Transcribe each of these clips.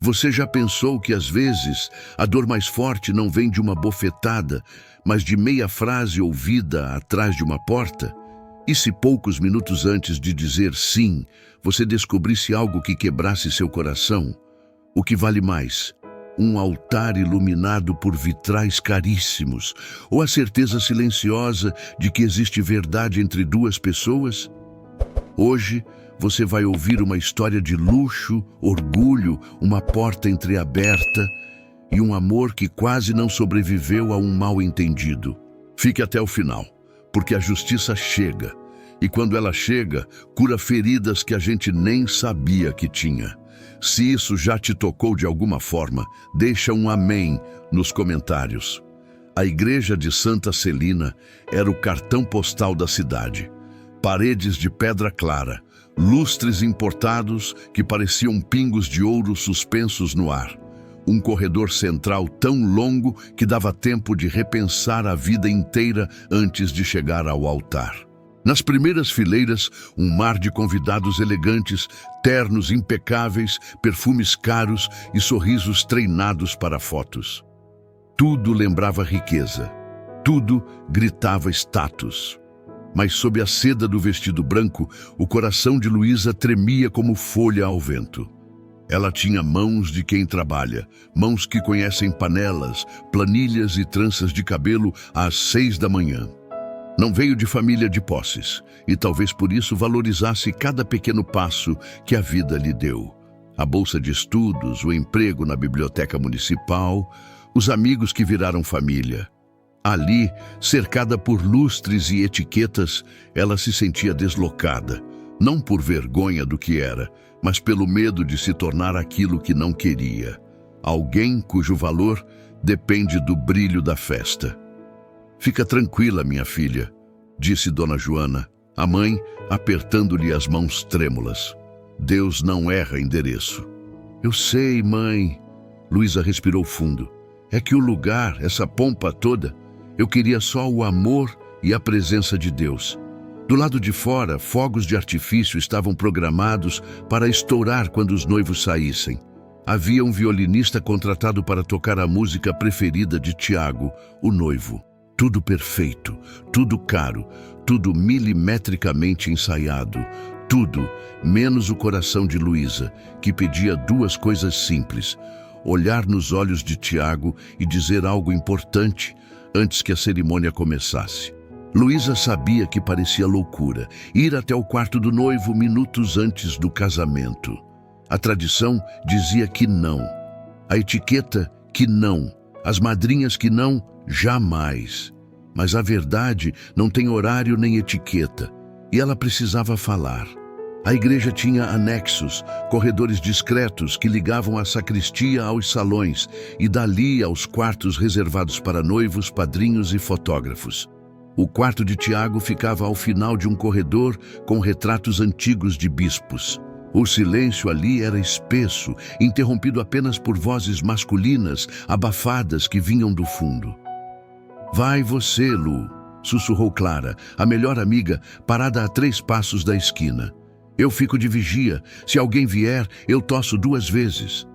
Você já pensou que às vezes a dor mais forte não vem de uma bofetada, mas de meia frase ouvida atrás de uma porta? E se poucos minutos antes de dizer sim, você descobrisse algo que quebrasse seu coração? O que vale mais? Um altar iluminado por vitrais caríssimos, ou a certeza silenciosa de que existe verdade entre duas pessoas? Hoje, você vai ouvir uma história de luxo, orgulho, uma porta entreaberta e um amor que quase não sobreviveu a um mal-entendido. Fique até o final, porque a justiça chega, e quando ela chega, cura feridas que a gente nem sabia que tinha. Se isso já te tocou de alguma forma, deixa um amém nos comentários. A igreja de Santa Celina era o cartão postal da cidade. Paredes de pedra clara, lustres importados que pareciam pingos de ouro suspensos no ar. Um corredor central tão longo que dava tempo de repensar a vida inteira antes de chegar ao altar. Nas primeiras fileiras, um mar de convidados elegantes, ternos impecáveis, perfumes caros e sorrisos treinados para fotos. Tudo lembrava riqueza, tudo gritava status. Mas sob a seda do vestido branco, o coração de Luísa tremia como folha ao vento. Ela tinha mãos de quem trabalha, mãos que conhecem panelas, planilhas e tranças de cabelo às 6 da manhã. Não veio de família de posses, e talvez por isso valorizasse cada pequeno passo que a vida lhe deu. A bolsa de estudos, o emprego na biblioteca municipal, os amigos que viraram família. Ali, cercada por lustres e etiquetas, ela se sentia deslocada, não por vergonha do que era, mas pelo medo de se tornar aquilo que não queria. Alguém cujo valor depende do brilho da festa. Fica tranquila, minha filha, disse Dona Joana, a mãe apertando-lhe as mãos trêmulas. Deus não erra endereço. Eu sei, mãe. Luísa respirou fundo. É que o lugar, essa pompa toda, eu queria só o amor e a presença de Deus. Do lado de fora, fogos de artifício estavam programados para estourar quando os noivos saíssem. Havia um violinista contratado para tocar a música preferida de Tiago, o noivo. Tudo perfeito, tudo caro, tudo milimetricamente ensaiado, tudo, menos o coração de Luísa, que pedia duas coisas simples: olhar nos olhos de Tiago e dizer algo importante antes que a cerimônia começasse. Luísa sabia que parecia loucura ir até o quarto do noivo minutos antes do casamento. A tradição dizia que não, a etiqueta que não, as madrinhas que não, jamais. Mas a verdade não tem horário nem etiqueta, e ela precisava falar. A igreja tinha anexos, corredores discretos que ligavam a sacristia aos salões e dali aos quartos reservados para noivos, padrinhos e fotógrafos. O quarto de Tiago ficava ao final de um corredor com retratos antigos de bispos. O silêncio ali era espesso, interrompido apenas por vozes masculinas, abafadas que vinham do fundo. Vai você, Lu, sussurrou Clara, a melhor amiga, parada a 3 passos da esquina. Eu fico de vigia. Se alguém vier, eu tosso 2 vezes.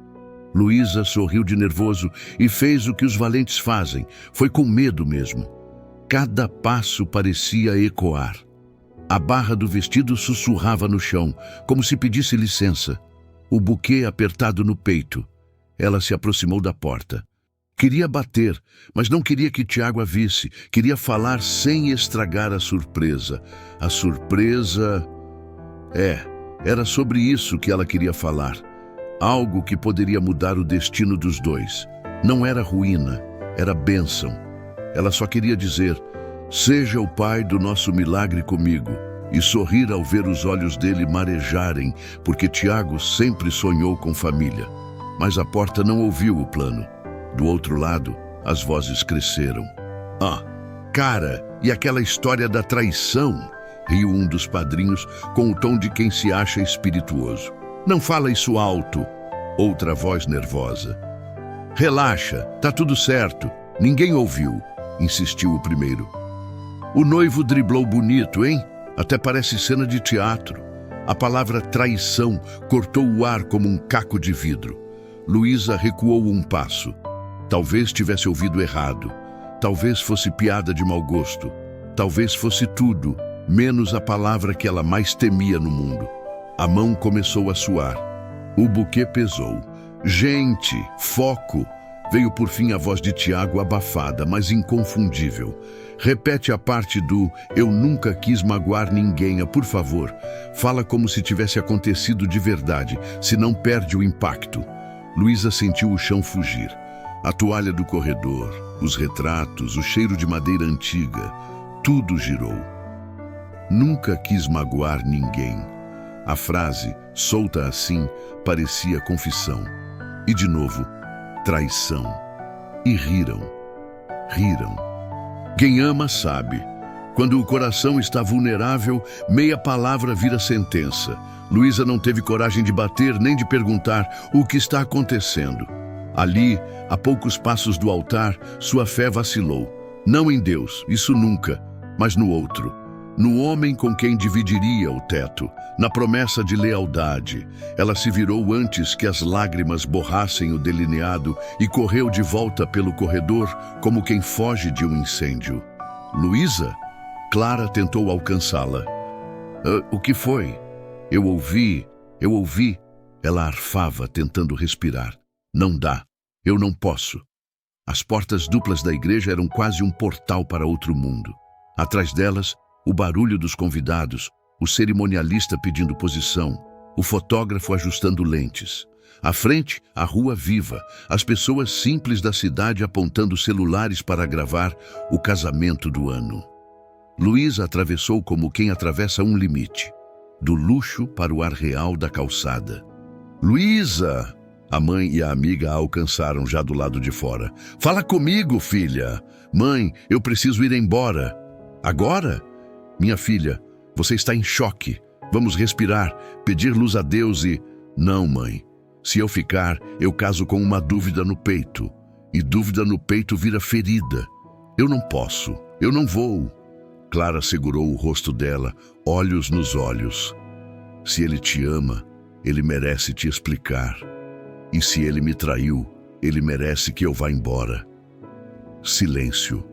Luísa sorriu de nervoso e fez o que os valentes fazem. Foi com medo mesmo. Cada passo parecia ecoar. A barra do vestido sussurrava no chão, como se pedisse licença. O buquê apertado no peito. Ela se aproximou da porta. Queria bater, mas não queria que Tiago a visse. Queria falar sem estragar a surpresa. A surpresa... era sobre isso que ela queria falar. Algo que poderia mudar o destino dos dois. Não era ruína, era bênção. Ela só queria dizer: seja o pai do nosso milagre comigo, e sorrir ao ver os olhos dele marejarem, porque Tiago sempre sonhou com família. Mas a porta não ouviu o plano. Do outro lado, as vozes cresceram. Ah, cara, e aquela história da traição? Riu um dos padrinhos com o tom de quem se acha espirituoso. Não fala isso alto. Outra voz nervosa. Relaxa, tá tudo certo. Ninguém ouviu, insistiu o primeiro. O noivo driblou bonito, hein? Até parece cena de teatro. A palavra traição cortou o ar como um caco de vidro. Luísa recuou um passo. Talvez tivesse ouvido errado. Talvez fosse piada de mau gosto. Talvez fosse tudo, menos a palavra que ela mais temia no mundo. A mão começou a suar. O buquê pesou. Gente, foco! Veio por fim a voz de Tiago abafada, mas inconfundível. Repete a parte do "eu nunca quis magoar ninguém, por favor". Fala como se tivesse acontecido de verdade, senão perde o impacto. Luísa sentiu o chão fugir. A toalha do corredor, os retratos, o cheiro de madeira antiga, tudo girou. Nunca quis magoar ninguém. A frase, solta assim, parecia confissão. E de novo, traição. E riram. Riram. Quem ama sabe. Quando o coração está vulnerável, meia palavra vira sentença. Luísa não teve coragem de bater nem de perguntar o que está acontecendo. Ali, a poucos passos do altar, sua fé vacilou. Não em Deus, isso nunca, mas no outro. No homem com quem dividiria o teto, na promessa de lealdade. Ela se virou antes que as lágrimas borrassem o delineado e correu de volta pelo corredor como quem foge de um incêndio. Luísa? Clara tentou alcançá-la. O que foi? Eu ouvi. Ela arfava, tentando respirar. Não dá. Eu não posso. As portas duplas da igreja eram quase um portal para outro mundo. Atrás delas, o barulho dos convidados, o cerimonialista pedindo posição, o fotógrafo ajustando lentes. À frente, a rua viva, as pessoas simples da cidade apontando celulares para gravar o casamento do ano. Luísa atravessou como quem atravessa um limite, do luxo para o ar real da calçada. Luísa! A mãe e a amiga a alcançaram já do lado de fora. Fala comigo, filha! Mãe, eu preciso ir embora. Agora? Minha filha, você está em choque. Vamos respirar, pedir luz a Deus e... Não, mãe. Se eu ficar, eu caso com uma dúvida no peito. E dúvida no peito vira ferida. Eu não posso. Eu não vou. Clara segurou o rosto dela, olhos nos olhos. Se ele te ama, ele merece te explicar. E se ele me traiu, ele merece que eu vá embora. Silêncio.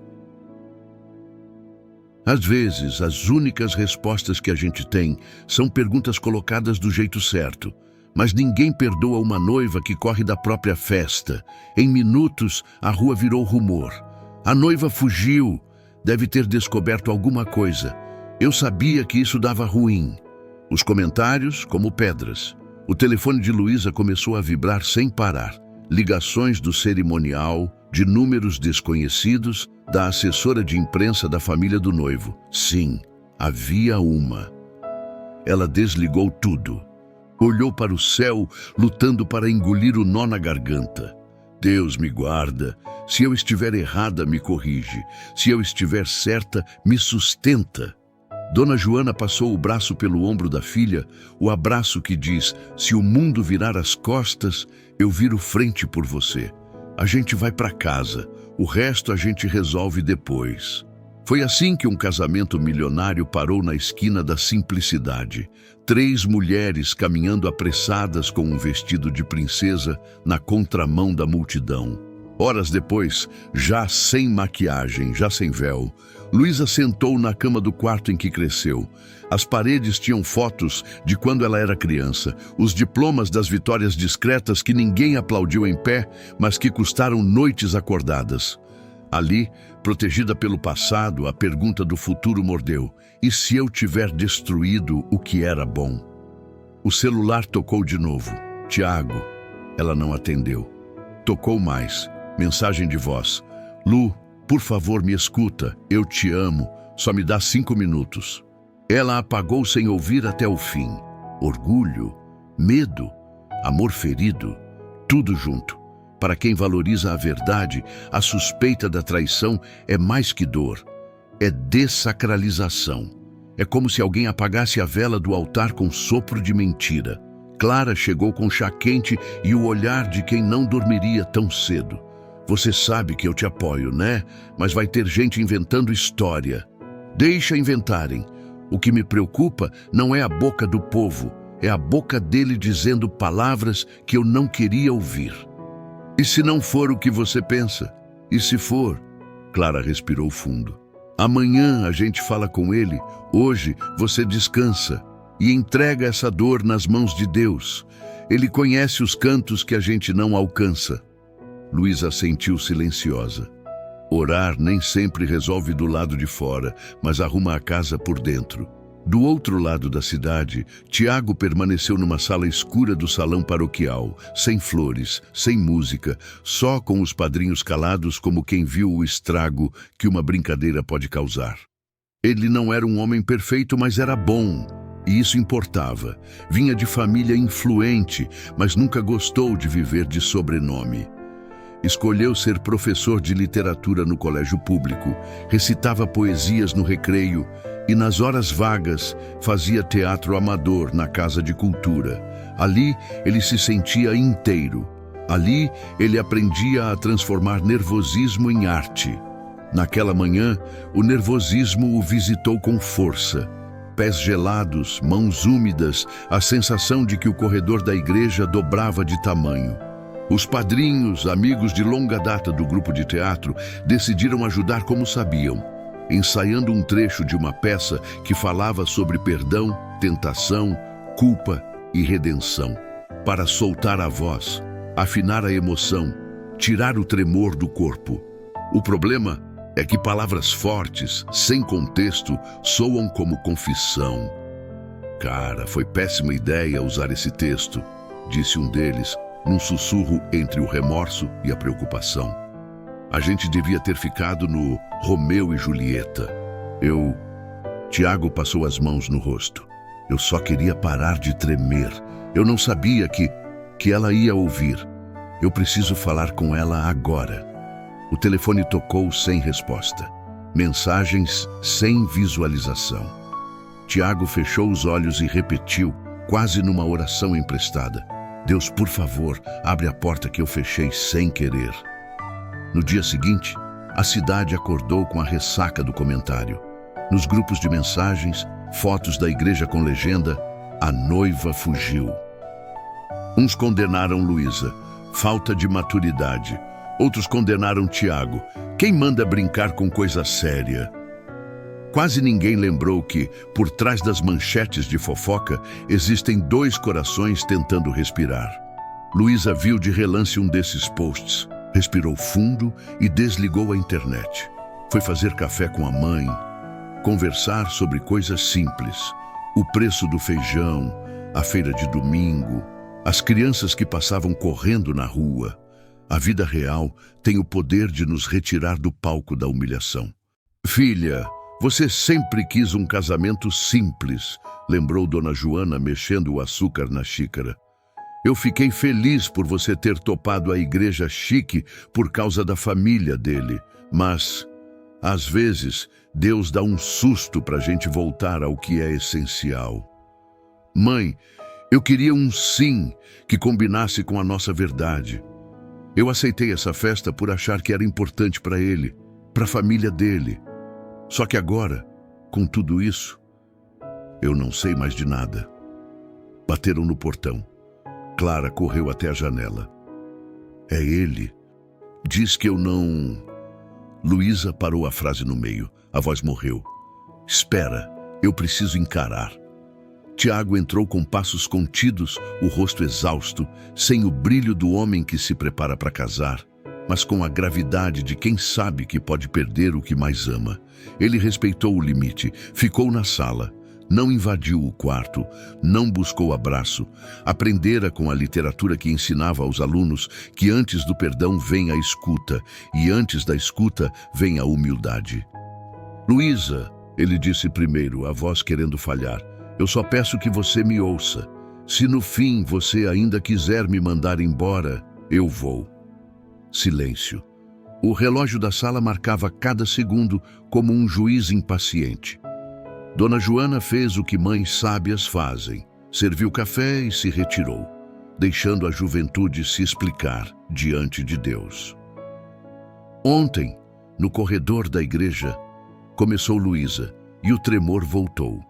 Às vezes, as únicas respostas que a gente tem são perguntas colocadas do jeito certo. Mas ninguém perdoa uma noiva que corre da própria festa. Em minutos, a rua virou rumor. A noiva fugiu. Deve ter descoberto alguma coisa. Eu sabia que isso dava ruim. Os comentários, como pedras. O telefone de Luísa começou a vibrar sem parar. Ligações do cerimonial, de números desconhecidos, da assessora de imprensa da família do noivo. Sim, havia uma. Ela desligou tudo. Olhou para o céu, lutando para engolir o nó na garganta. Deus me guarda. Se eu estiver errada, me corrige. Se eu estiver certa, me sustenta. Dona Joana passou o braço pelo ombro da filha, o abraço que diz: se o mundo virar as costas, eu viro frente por você. A gente vai para casa, o resto a gente resolve depois. Foi assim que um casamento milionário parou na esquina da simplicidade. 3 mulheres caminhando apressadas com um vestido de princesa na contramão da multidão. Horas depois, já sem maquiagem, já sem véu, Luísa sentou na cama do quarto em que cresceu. As paredes tinham fotos de quando ela era criança, os diplomas das vitórias discretas que ninguém aplaudiu em pé, mas que custaram noites acordadas. Ali, protegida pelo passado, a pergunta do futuro mordeu: e se eu tiver destruído o que era bom? O celular tocou de novo. Tiago. Ela não atendeu. Tocou mais. Mensagem de voz. Lu, por favor, me escuta. Eu te amo. Só me dá 5 minutos. Ela apagou sem ouvir até o fim. Orgulho, medo, amor ferido, tudo junto. Para quem valoriza a verdade, a suspeita da traição é mais que dor. É dessacralização. É como se alguém apagasse a vela do altar com sopro de mentira. Clara chegou com chá quente e o olhar de quem não dormiria tão cedo. Você sabe que eu te apoio, né? Mas vai ter gente inventando história. Deixa inventarem. O que me preocupa não é a boca do povo, é a boca dele dizendo palavras que eu não queria ouvir. E se não for o que você pensa? E se for? Clara respirou fundo. Amanhã a gente fala com ele. Hoje você descansa e entrega essa dor nas mãos de Deus. Ele conhece os cantos que a gente não alcança. Luísa assentiu silenciosa. Orar nem sempre resolve do lado de fora, mas arruma a casa por dentro. Do outro lado da cidade, Tiago permaneceu numa sala escura do salão paroquial, sem flores, sem música, só com os padrinhos calados como quem viu o estrago que uma brincadeira pode causar. Ele não era um homem perfeito, mas era bom, e isso importava. Vinha de família influente, mas nunca gostou de viver de sobrenome. Escolheu ser professor de literatura no colégio público, recitava poesias no recreio e, nas horas vagas, fazia teatro amador na Casa de Cultura. Ali, ele se sentia inteiro. Ali, ele aprendia a transformar nervosismo em arte. Naquela manhã, o nervosismo o visitou com força. Pés gelados, mãos úmidas, a sensação de que o corredor da igreja dobrava de tamanho. Os padrinhos, amigos de longa data do grupo de teatro, decidiram ajudar como sabiam, ensaiando um trecho de uma peça que falava sobre perdão, tentação, culpa e redenção, para soltar a voz, afinar a emoção, tirar o tremor do corpo. O problema é que palavras fortes, sem contexto, soam como confissão. Cara, foi péssima ideia usar esse texto, disse um deles, num sussurro entre o remorso e a preocupação. A gente devia ter ficado no Romeu e Julieta. Tiago passou as mãos no rosto. Eu só queria parar de tremer. Eu não sabia que ela ia ouvir. Eu preciso falar com ela agora. O telefone tocou sem resposta. Mensagens sem visualização. Tiago fechou os olhos e repetiu, quase numa oração emprestada. Deus, por favor, abre a porta que eu fechei sem querer. No dia seguinte, a cidade acordou com a ressaca do comentário. Nos grupos de mensagens, fotos da igreja com legenda, a noiva fugiu. Uns condenaram Luísa, falta de maturidade. Outros condenaram Tiago, quem manda brincar com coisa séria? Quase ninguém lembrou que, por trás das manchetes de fofoca, existem dois corações tentando respirar. Luísa viu de relance um desses posts, respirou fundo e desligou a internet. Foi fazer café com a mãe, conversar sobre coisas simples, o preço do feijão, a feira de domingo, as crianças que passavam correndo na rua. A vida real tem o poder de nos retirar do palco da humilhação. Filha, você sempre quis um casamento simples, lembrou Dona Joana mexendo o açúcar na xícara. Eu fiquei feliz por você ter topado a igreja chique por causa da família dele, mas, às vezes, Deus dá um susto para a gente voltar ao que é essencial. Mãe, eu queria um sim que combinasse com a nossa verdade. Eu aceitei essa festa por achar que era importante para ele, para a família dele. Só que agora, com tudo isso, eu não sei mais de nada. Bateram no portão. Clara correu até a janela. É ele. Diz que eu não... Luísa parou a frase no meio. A voz morreu. Espera, eu preciso encarar. Tiago entrou com passos contidos, o rosto exausto, sem o brilho do homem que se prepara para casar, mas com a gravidade de quem sabe que pode perder o que mais ama. Ele respeitou o limite, ficou na sala, não invadiu o quarto, não buscou abraço, aprendera com a literatura que ensinava aos alunos que antes do perdão vem a escuta, e antes da escuta vem a humildade. Luísa, ele disse primeiro, a voz querendo falhar, eu só peço que você me ouça. Se no fim você ainda quiser me mandar embora, eu vou. Silêncio. O relógio da sala marcava cada segundo como um juiz impaciente. Dona Joana fez o que mães sábias fazem. Serviu café e se retirou, deixando a juventude se explicar diante de Deus. Ontem, no corredor da igreja, começou Luísa e o tremor voltou.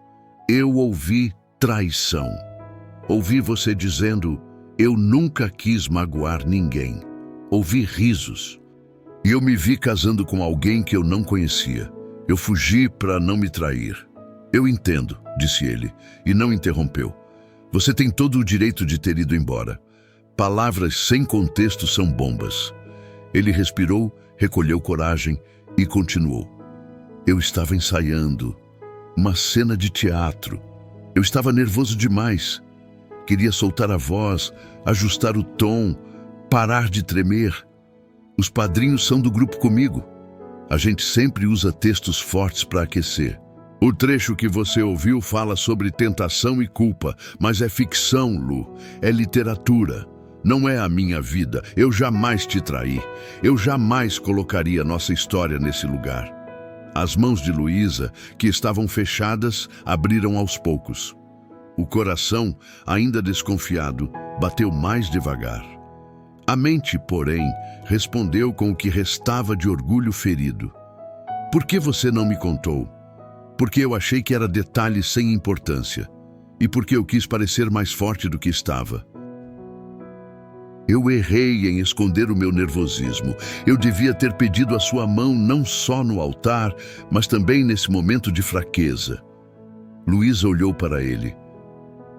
Eu ouvi traição. Ouvi você dizendo, eu nunca quis magoar ninguém. ouvi risos. E eu me vi casando com alguém que eu não conhecia. Eu fugi para não me trair. Eu entendo, disse ele, e não interrompeu. Você tem todo o direito de ter ido embora. Palavras sem contexto são bombas. Ele respirou, recolheu coragem e continuou. Eu estava ensaiando uma cena de teatro. Eu estava nervoso demais. Queria soltar a voz, ajustar o tom, parar de tremer. Os padrinhos são do grupo comigo. A gente sempre usa textos fortes para aquecer. O trecho que você ouviu fala sobre tentação e culpa, mas é ficção, Lu. É literatura. Não é a minha vida. Eu jamais te traí. Eu jamais colocaria nossa história nesse lugar. As mãos de Luísa, que estavam fechadas, abriram aos poucos. O coração, ainda desconfiado, bateu mais devagar. A mente, porém, respondeu com o que restava de orgulho ferido. Por que você não me contou? Porque eu achei que era detalhe sem importância. E porque eu quis parecer mais forte do que estava. Eu errei em esconder o meu nervosismo. Eu devia ter pedido a sua mão não só no altar, mas também nesse momento de fraqueza. Luísa olhou para ele.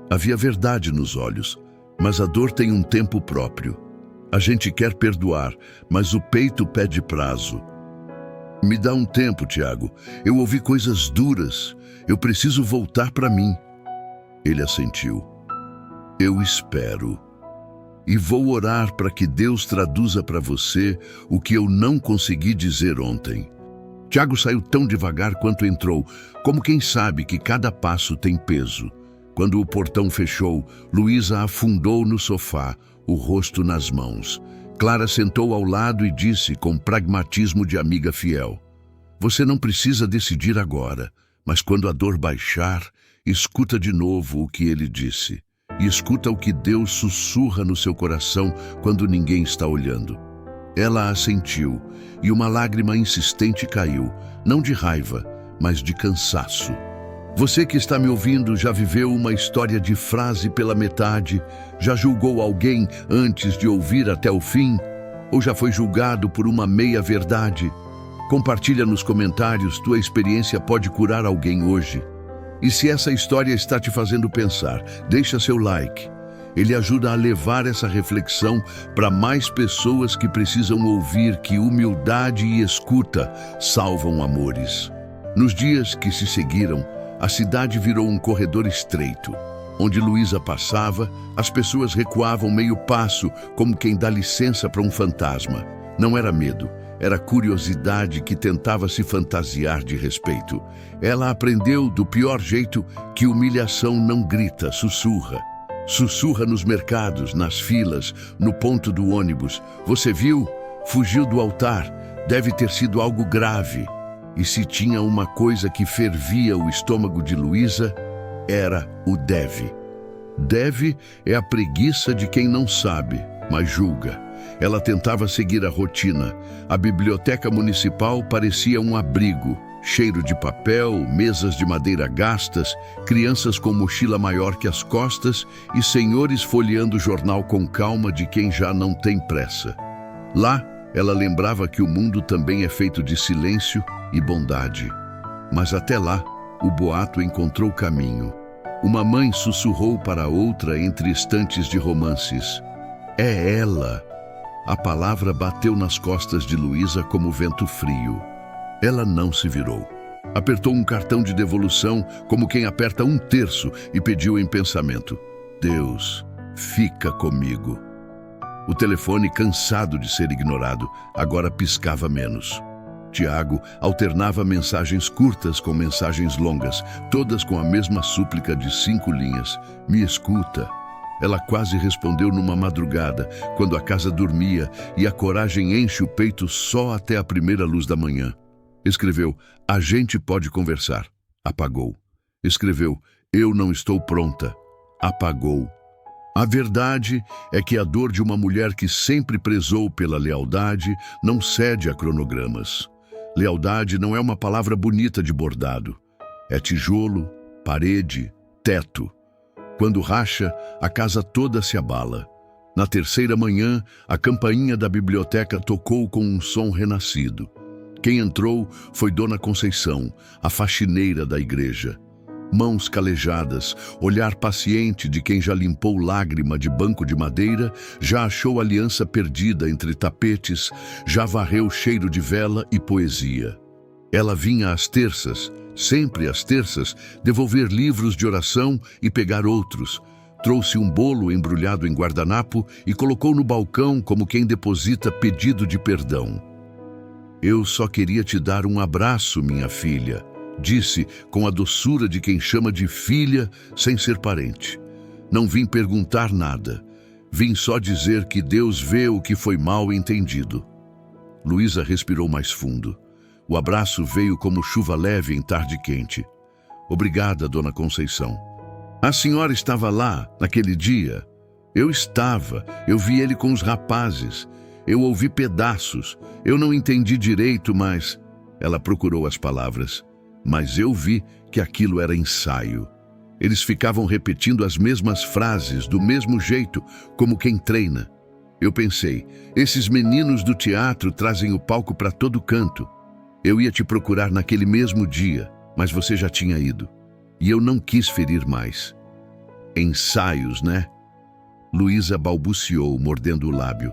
Havia verdade nos olhos, mas a dor tem um tempo próprio. A gente quer perdoar, mas o peito pede prazo. Me dá um tempo, Tiago. Eu ouvi coisas duras. Eu preciso voltar para mim. Ele assentiu. Eu espero. E vou orar para que Deus traduza para você o que eu não consegui dizer ontem. Tiago saiu tão devagar quanto entrou, como quem sabe que cada passo tem peso. Quando o portão fechou, Luísa afundou no sofá, o rosto nas mãos. Clara sentou ao lado e disse com pragmatismo de amiga fiel: Você não precisa decidir agora, mas quando a dor baixar, escuta de novo o que ele disse. E escuta o que Deus sussurra no seu coração quando ninguém está olhando. Ela assentiu, e uma lágrima insistente caiu, não de raiva, mas de cansaço. Você que está me ouvindo já viveu uma história de frase pela metade? Já julgou alguém antes de ouvir até o fim? Ou já foi julgado por uma meia-verdade? Compartilha nos comentários, tua experiência pode curar alguém hoje. E se essa história está te fazendo pensar, deixa seu like. Ele ajuda a levar essa reflexão para mais pessoas que precisam ouvir que humildade e escuta salvam amores. Nos dias que se seguiram, a cidade virou um corredor estreito. Onde Luísa passava, as pessoas recuavam meio passo, como quem dá licença para um fantasma. Não era medo, era curiosidade que tentava se fantasiar de respeito. Ela aprendeu do pior jeito que humilhação não grita, sussurra. Sussurra nos mercados, nas filas, no ponto do ônibus. Você viu? Fugiu do altar. Deve ter sido algo grave. E se tinha uma coisa que fervia o estômago de Luísa, era o deve. Deve é a preguiça de quem não sabe, mas julga. Ela tentava seguir a rotina. A biblioteca municipal parecia um abrigo. Cheiro de papel, mesas de madeira gastas, crianças com mochila maior que as costas e senhores folheando o jornal com calma de quem já não tem pressa. Lá, ela lembrava que o mundo também é feito de silêncio e bondade. Mas até lá, o boato encontrou caminho. Uma mãe sussurrou para outra entre estantes de romances. É ela! A palavra bateu nas costas de Luísa como vento frio. Ela não se virou. Apertou um cartão de devolução como quem aperta um terço e pediu em pensamento: Deus, fica comigo. O telefone, cansado de ser ignorado, agora piscava menos. Tiago alternava mensagens curtas com mensagens longas, todas com a mesma súplica de 5 linhas. Me escuta. Ela quase respondeu numa madrugada, quando a casa dormia e a coragem enche o peito só até a primeira luz da manhã. Escreveu: A gente pode conversar. Apagou. Escreveu: Eu não estou pronta. Apagou. A verdade é que a dor de uma mulher que sempre prezou pela lealdade não cede a cronogramas. Lealdade não é uma palavra bonita de bordado. É tijolo, parede, teto. Quando racha, a casa toda se abala. Na terceira manhã, a campainha da biblioteca tocou com um som renascido. Quem entrou foi Dona Conceição, a faxineira da igreja. Mãos calejadas, olhar paciente de quem já limpou lágrima de banco de madeira, já achou aliança perdida entre tapetes, já varreu cheiro de vela e poesia. Ela vinha às terças, sempre às terças, devolver livros de oração e pegar outros. Trouxe um bolo embrulhado em guardanapo e colocou no balcão como quem deposita pedido de perdão. Eu só queria te dar um abraço, minha filha, disse com a doçura de quem chama de filha sem ser parente. Não vim perguntar nada. Vim só dizer que Deus vê o que foi mal entendido. Luísa respirou mais fundo. O abraço veio como chuva leve em tarde quente. Obrigada, Dona Conceição. A senhora estava lá, naquele dia? Eu estava. Eu vi ele com os rapazes. Eu ouvi pedaços. Eu não entendi direito, mas... Ela procurou as palavras. Mas eu vi que aquilo era ensaio. Eles ficavam repetindo as mesmas frases, do mesmo jeito, como quem treina. Eu pensei, esses meninos do teatro trazem o palco para todo canto. Eu ia te procurar naquele mesmo dia, mas você já tinha ido. E eu não quis ferir mais. Ensaios, né? Luísa balbuciou, mordendo o lábio.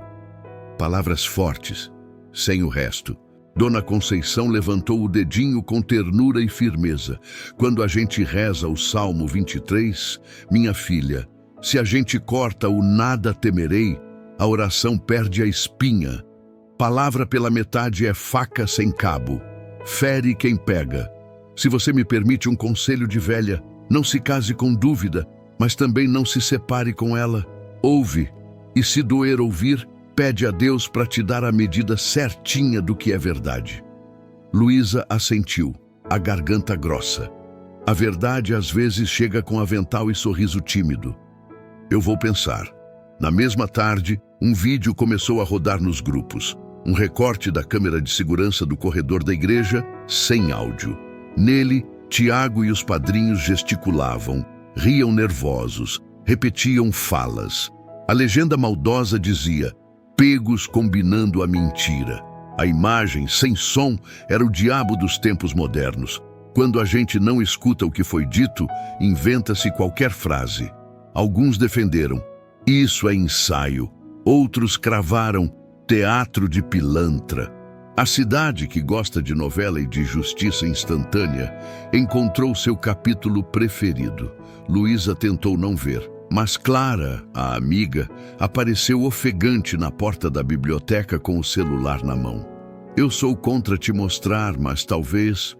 Palavras fortes, sem o resto. Dona Conceição levantou o dedinho com ternura e firmeza. Quando a gente reza o Salmo 23, minha filha, se a gente corta o nada temerei, a oração perde a espinha. Palavra pela metade é faca sem cabo. Fere quem pega. Se você me permite um conselho de velha, não se case com dúvida, mas também não se separe com ela. Ouve, e se doer ouvir, pede a Deus para te dar a medida certinha do que é verdade. Luísa assentiu, a garganta grossa. A verdade às vezes chega com avental e sorriso tímido. Eu vou pensar. Na mesma tarde, um vídeo começou a rodar nos grupos. Um recorte da câmera de segurança do corredor da igreja, sem áudio. Nele, Tiago e os padrinhos gesticulavam, riam nervosos, repetiam falas. A legenda maldosa dizia, pegos combinando a mentira. A imagem, sem som, era o diabo dos tempos modernos. Quando a gente não escuta o que foi dito, inventa-se qualquer frase. Alguns defenderam, isso é ensaio. Outros cravaram, teatro de pilantra. A cidade, que gosta de novela e de justiça instantânea, encontrou seu capítulo preferido. Luísa tentou não ver, mas Clara, a amiga, apareceu ofegante na porta da biblioteca com o celular na mão. Eu sou contra te mostrar, mas talvez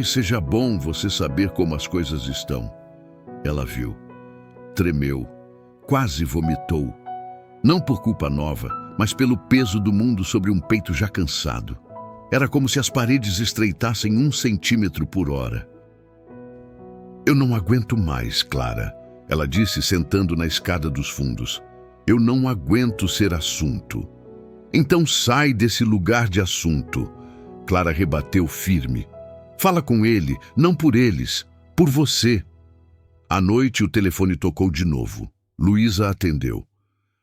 seja bom você saber como as coisas estão. Ela viu, tremeu, quase vomitou. Não por culpa nova, mas pelo peso do mundo sobre um peito já cansado. Era como se as paredes estreitassem 1 centímetro por hora. Eu não aguento mais, Clara, ela disse sentando na escada dos fundos. Eu não aguento ser assunto. Então sai desse lugar de assunto. Clara rebateu firme. Fala com ele, não por eles, por você. À noite o telefone tocou de novo. Luísa atendeu.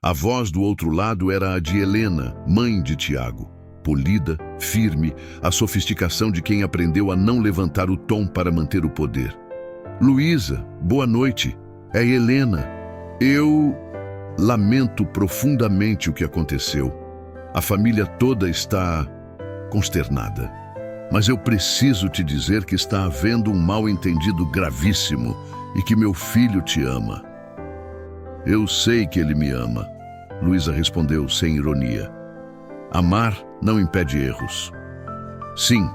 A voz do outro lado era a de Helena, mãe de Tiago. Polida, firme, a sofisticação de quem aprendeu a não levantar o tom para manter o poder. Luísa, boa noite. É Helena. Eu lamento profundamente o que aconteceu. A família toda está consternada. Mas eu preciso te dizer que está havendo um mal-entendido gravíssimo e que meu filho te ama. Eu sei que ele me ama, Luísa respondeu sem ironia. Amar não impede erros. Sim,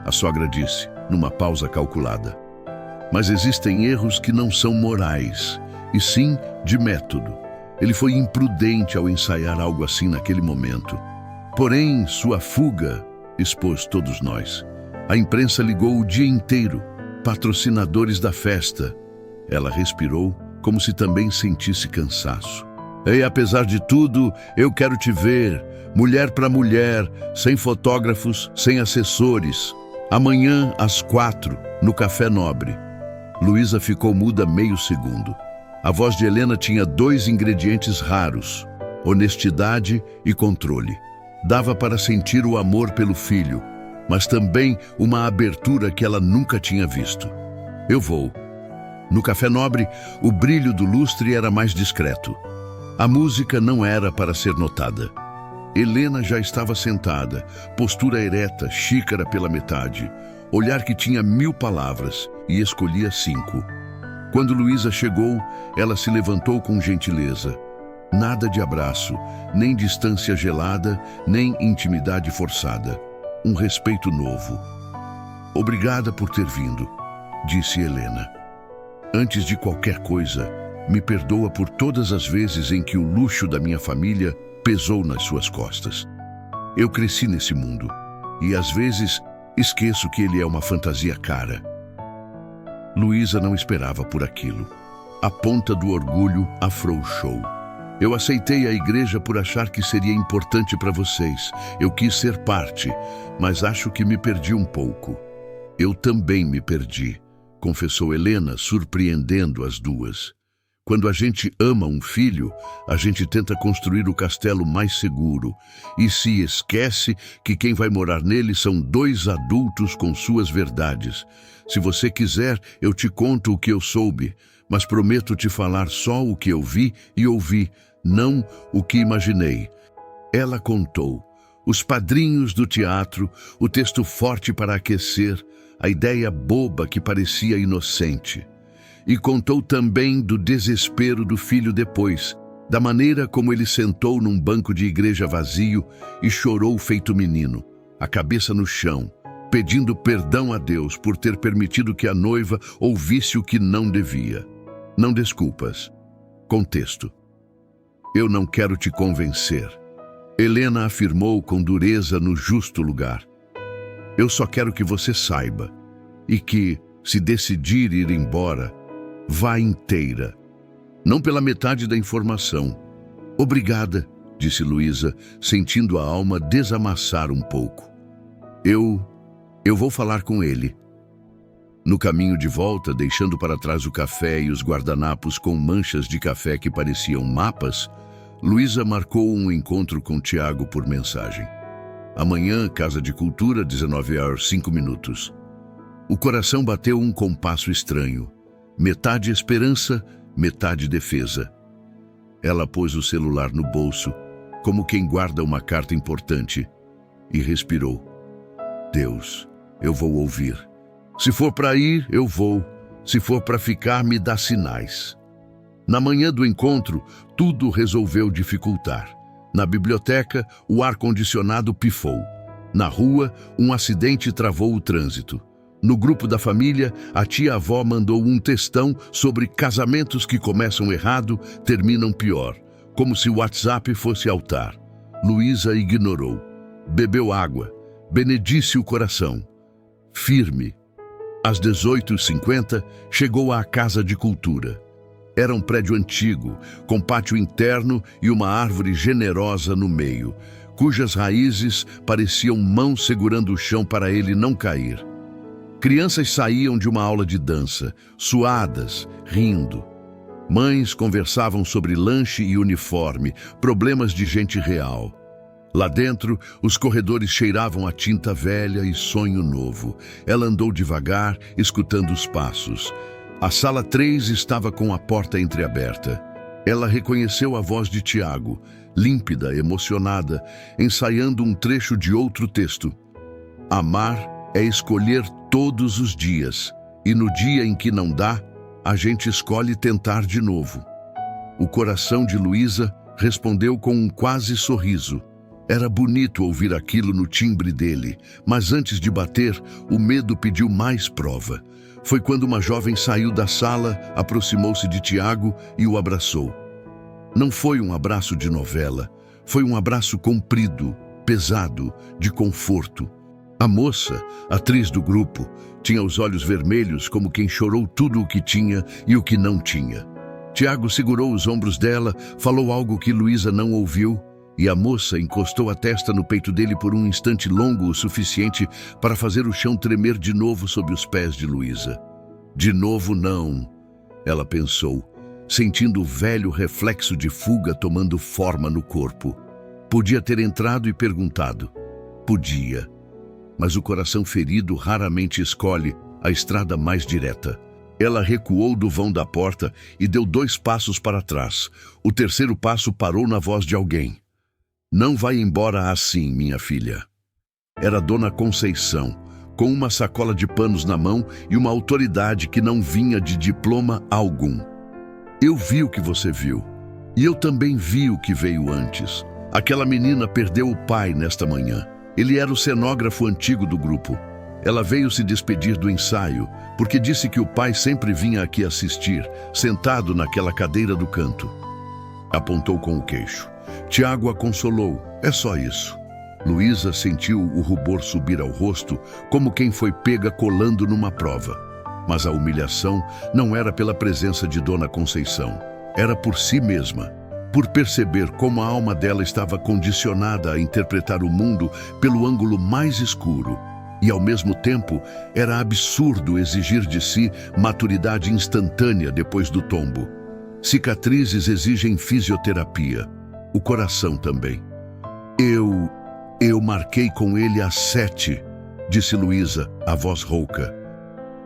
a sogra disse, numa pausa calculada. Mas existem erros que não são morais, e sim de método. Ele foi imprudente ao ensaiar algo assim naquele momento. Porém, sua fuga expôs todos nós. A imprensa ligou o dia inteiro, patrocinadores da festa. Ela respirou, como se também sentisse cansaço. E apesar de tudo, eu quero te ver, mulher para mulher, sem fotógrafos, sem assessores. Amanhã, às 4, no Café Nobre. Luísa ficou muda meio segundo. A voz de Helena tinha dois ingredientes raros: honestidade e controle. Dava para sentir o amor pelo filho, mas também uma abertura que ela nunca tinha visto. Eu vou. No Café Nobre, o brilho do lustre era mais discreto. A música não era para ser notada. Helena já estava sentada, postura ereta, xícara pela metade, olhar que tinha 1000 palavras e escolhia 5. Quando Luísa chegou, ela se levantou com gentileza. Nada de abraço, nem distância gelada, nem intimidade forçada. Um respeito novo. Obrigada por ter vindo, disse Helena. Antes de qualquer coisa, me perdoa por todas as vezes em que o luxo da minha família pesou nas suas costas. Eu cresci nesse mundo e às vezes esqueço que ele é uma fantasia cara. Luísa não esperava por aquilo. A ponta do orgulho afrouxou. Eu aceitei a igreja por achar que seria importante para vocês. Eu quis ser parte, mas acho que me perdi um pouco. Eu também me perdi, confessou Helena, surpreendendo as duas. Quando a gente ama um filho, a gente tenta construir o castelo mais seguro e se esquece que quem vai morar nele são 2 adultos com suas verdades. Se você quiser, eu te conto o que eu soube, mas prometo te falar só o que eu vi e ouvi, não o que imaginei. Ela contou os padrinhos do teatro, o texto forte para aquecer, a ideia boba que parecia inocente. E contou também do desespero do filho depois, da maneira como ele sentou num banco de igreja vazio e chorou feito menino, a cabeça no chão, pedindo perdão a Deus por ter permitido que a noiva ouvisse o que não devia. Não desculpas. Contexto. Eu não quero te convencer. Helena afirmou com dureza no justo lugar. Eu só quero que você saiba e que, se decidir ir embora, vá inteira, não pela metade da informação. Obrigada, disse Luísa, sentindo a alma desamassar um pouco. Eu vou falar com ele. No caminho de volta, deixando para trás o café e os guardanapos com manchas de café que pareciam mapas, Luísa marcou um encontro com Tiago por mensagem. Amanhã, Casa de Cultura, 19h05. O coração bateu um compasso estranho. Metade esperança, metade defesa. Ela pôs o celular no bolso, como quem guarda uma carta importante, e respirou. Deus, eu vou ouvir. Se for para ir, eu vou. Se for para ficar, me dá sinais. Na manhã do encontro, tudo resolveu dificultar. Na biblioteca, o ar-condicionado pifou. Na rua, um acidente travou o trânsito. No grupo da família, a tia-avó mandou um textão sobre casamentos que começam errado, terminam pior, como se o WhatsApp fosse altar. Luísa ignorou. Bebeu água. Benedisse o coração. Firme. Às 18h50, chegou à Casa de Cultura. Era um prédio antigo, com pátio interno e uma árvore generosa no meio, cujas raízes pareciam mãos segurando o chão para ele não cair. Crianças saíam de uma aula de dança, suadas, rindo. Mães conversavam sobre lanche e uniforme, problemas de gente real. Lá dentro, os corredores cheiravam a tinta velha e sonho novo. Ela andou devagar, escutando os passos. A sala 3 estava com a porta entreaberta. Ela reconheceu a voz de Tiago, límpida, emocionada, ensaiando um trecho de outro texto. Amar é escolher todos os dias, e no dia em que não dá, a gente escolhe tentar de novo. O coração de Luísa respondeu com um quase sorriso. Era bonito ouvir aquilo no timbre dele, mas antes de bater, o medo pediu mais prova. Foi quando uma jovem saiu da sala, aproximou-se de Tiago e o abraçou. Não foi um abraço de novela, foi um abraço comprido, pesado, de conforto. A moça, atriz do grupo, tinha os olhos vermelhos como quem chorou tudo o que tinha e o que não tinha. Tiago segurou os ombros dela, falou algo que Luísa não ouviu, e a moça encostou a testa no peito dele por um instante longo o suficiente para fazer o chão tremer de novo sob os pés de Luísa. De novo não, ela pensou. sentindo o velho reflexo de fuga tomando forma no corpo. Podia ter entrado e perguntado. Podia. Mas o coração ferido raramente escolhe a estrada mais direta. Ela recuou do vão da porta e deu 2 passos para trás. O terceiro passo parou na voz de alguém. Não vai embora assim, minha filha. Era Dona Conceição, com uma sacola de panos na mão e uma autoridade que não vinha de diploma algum. Eu vi o que você viu. E eu também vi o que veio antes. Aquela menina perdeu o pai nesta manhã. Ele era o cenógrafo antigo do grupo. Ela veio se despedir do ensaio, porque disse que o pai sempre vinha aqui assistir, sentado naquela cadeira do canto. Apontou com o queixo. Tiago a consolou. É só isso. Luísa sentiu o rubor subir ao rosto, como quem foi pega colando numa prova. Mas a humilhação não era pela presença de Dona Conceição. Era por si mesma, por perceber como a alma dela estava condicionada a interpretar o mundo pelo ângulo mais escuro. E, ao mesmo tempo, era absurdo exigir de si maturidade instantânea depois do tombo. Cicatrizes exigem fisioterapia. O coração também. Eu marquei com ele às 7, disse Luísa, a voz rouca.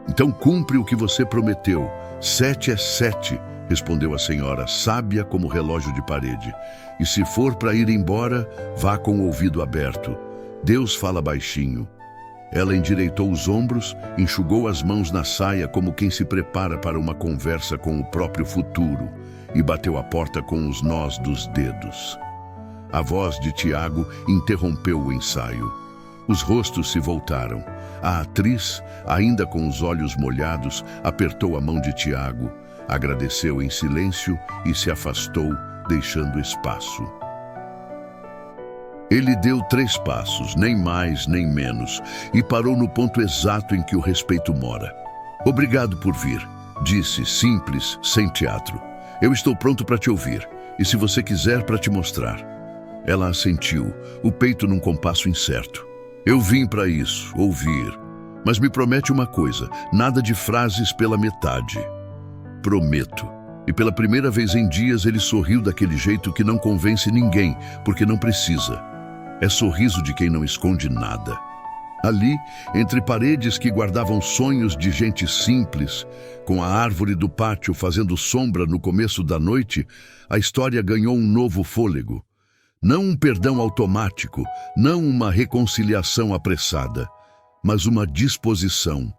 Então cumpre o que você prometeu. 7 é 7, respondeu a senhora, sábia como relógio de parede. E se for para ir embora, vá com o ouvido aberto. Deus fala baixinho. Ela endireitou os ombros, enxugou as mãos na saia como quem se prepara para uma conversa com o próprio futuro e bateu a porta com os nós dos dedos. A voz de Tiago interrompeu o ensaio. Os rostos se voltaram. A atriz, ainda com os olhos molhados, apertou a mão de Tiago, agradeceu em silêncio e se afastou, deixando espaço. Ele deu 3 passos, nem mais nem menos, e parou no ponto exato em que o respeito mora. Obrigado por vir, disse, simples, sem teatro. Eu estou pronto para te ouvir, e se você quiser, para te mostrar. Ela assentiu, o peito num compasso incerto. Eu vim para isso, ouvir. Mas me promete uma coisa, nada de frases pela metade. Prometo. E pela primeira vez em dias ele sorriu daquele jeito que não convence ninguém, porque não precisa. É sorriso de quem não esconde nada. Ali, entre paredes que guardavam sonhos de gente simples, com a árvore do pátio fazendo sombra no começo da noite, a história ganhou um novo fôlego. Não um perdão automático, não uma reconciliação apressada, mas uma disposição,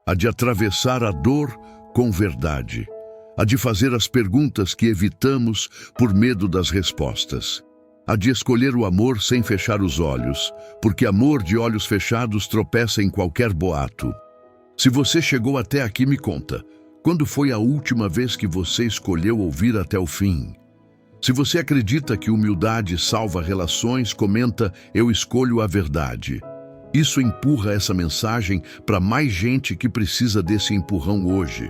a de atravessar a dor com verdade, a de fazer as perguntas que evitamos por medo das respostas, a de escolher o amor sem fechar os olhos, porque amor de olhos fechados tropeça em qualquer boato. Se você chegou até aqui, me conta, quando foi a última vez que você escolheu ouvir até o fim? Se você acredita que humildade salva relações, comenta, eu escolho a verdade. Isso empurra essa mensagem para mais gente que precisa desse empurrão hoje.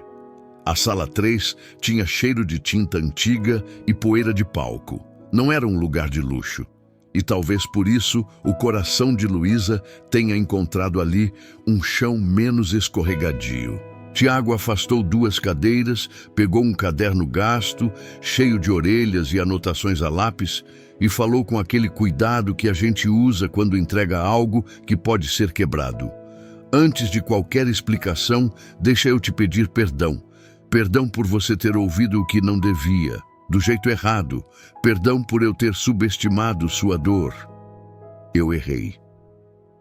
A sala 3 tinha cheiro de tinta antiga e poeira de palco. Não era um lugar de luxo. E talvez por isso o coração de Luísa tenha encontrado ali um chão menos escorregadio. Tiago afastou 2 cadeiras, pegou um caderno gasto, cheio de orelhas e anotações a lápis, e falou com aquele cuidado que a gente usa quando entrega algo que pode ser quebrado. Antes de qualquer explicação, deixa eu te pedir perdão. Perdão por você ter ouvido o que não devia, do jeito errado. Perdão por eu ter subestimado sua dor. Eu errei.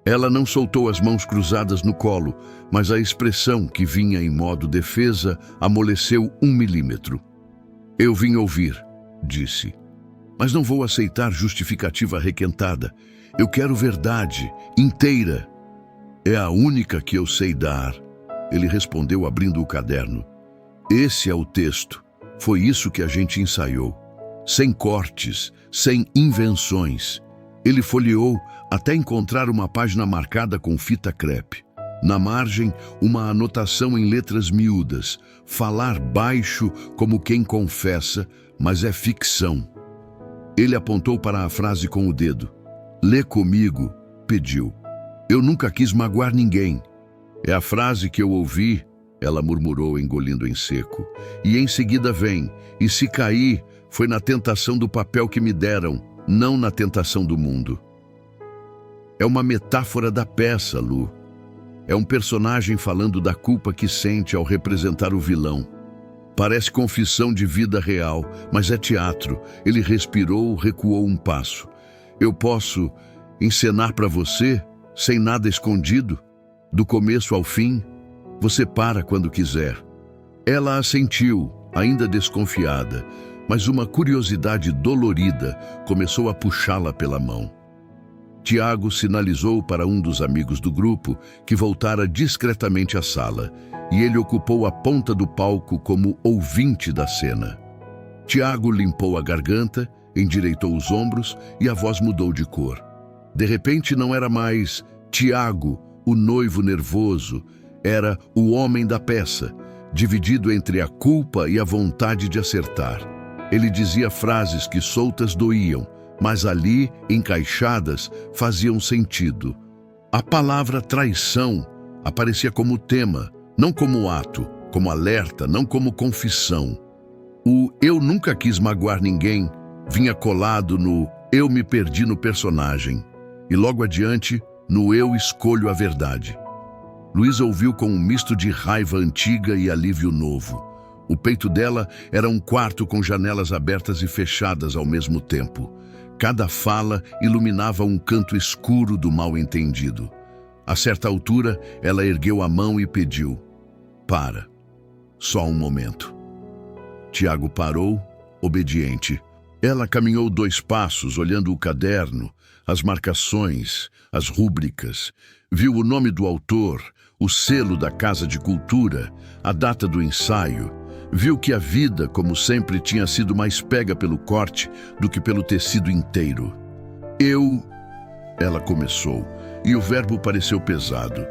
Ela não soltou as mãos cruzadas no colo, mas a expressão, que vinha em modo defesa, amoleceu 1 milímetro. Eu vim ouvir, disse. Mas não vou aceitar justificativa requentada. Eu quero verdade, inteira. É a única que eu sei dar. Ele respondeu abrindo o caderno. Esse é o texto. Foi isso que a gente ensaiou. Sem cortes, sem invenções. Ele folheou até encontrar uma página marcada com fita crepe. Na margem, uma anotação em letras miúdas. Falar baixo como quem confessa, mas é ficção. Ele apontou para a frase com o dedo. Lê comigo, pediu. Eu nunca quis magoar ninguém. É a frase que eu ouvi Ela murmurou, engolindo em seco. E em seguida vem, e se cair, foi na tentação do papel que me deram, não na tentação do mundo. É uma metáfora da peça, Lu. É um personagem falando da culpa que sente ao representar o vilão. Parece confissão de vida real, mas é teatro. Ele respirou, recuou um passo. Eu posso encenar para você, sem nada escondido, do começo ao fim? Você para quando quiser. Ela assentiu, ainda desconfiada, mas uma curiosidade dolorida começou a puxá-la pela mão. Tiago sinalizou para um dos amigos do grupo que voltara discretamente à sala, e ele ocupou a ponta do palco como ouvinte da cena. Tiago limpou a garganta, endireitou os ombros e a voz mudou de cor. De repente não era mais Tiago, o noivo nervoso, era o homem da peça, dividido entre a culpa e a vontade de acertar. Ele dizia frases que soltas doíam, mas ali, encaixadas, faziam sentido. A palavra traição aparecia como tema, não como ato, como alerta, não como confissão. O eu nunca quis magoar ninguém vinha colado no eu me perdi no personagem, e logo adiante, no eu escolho a verdade. Luísa ouviu com um misto de raiva antiga e alívio novo. O peito dela era um quarto com janelas abertas e fechadas ao mesmo tempo. Cada fala iluminava um canto escuro do mal-entendido. A certa altura, ela ergueu a mão e pediu: "Para. Só um momento." Tiago parou, obediente. Ela caminhou 2 passos, olhando o caderno, as marcações, as rúbricas. Viu o nome do autor, o selo da Casa de Cultura, a data do ensaio. Viu que a vida, como sempre, tinha sido mais pega pelo corte do que pelo tecido inteiro. Ela começou, e o verbo pareceu pesado.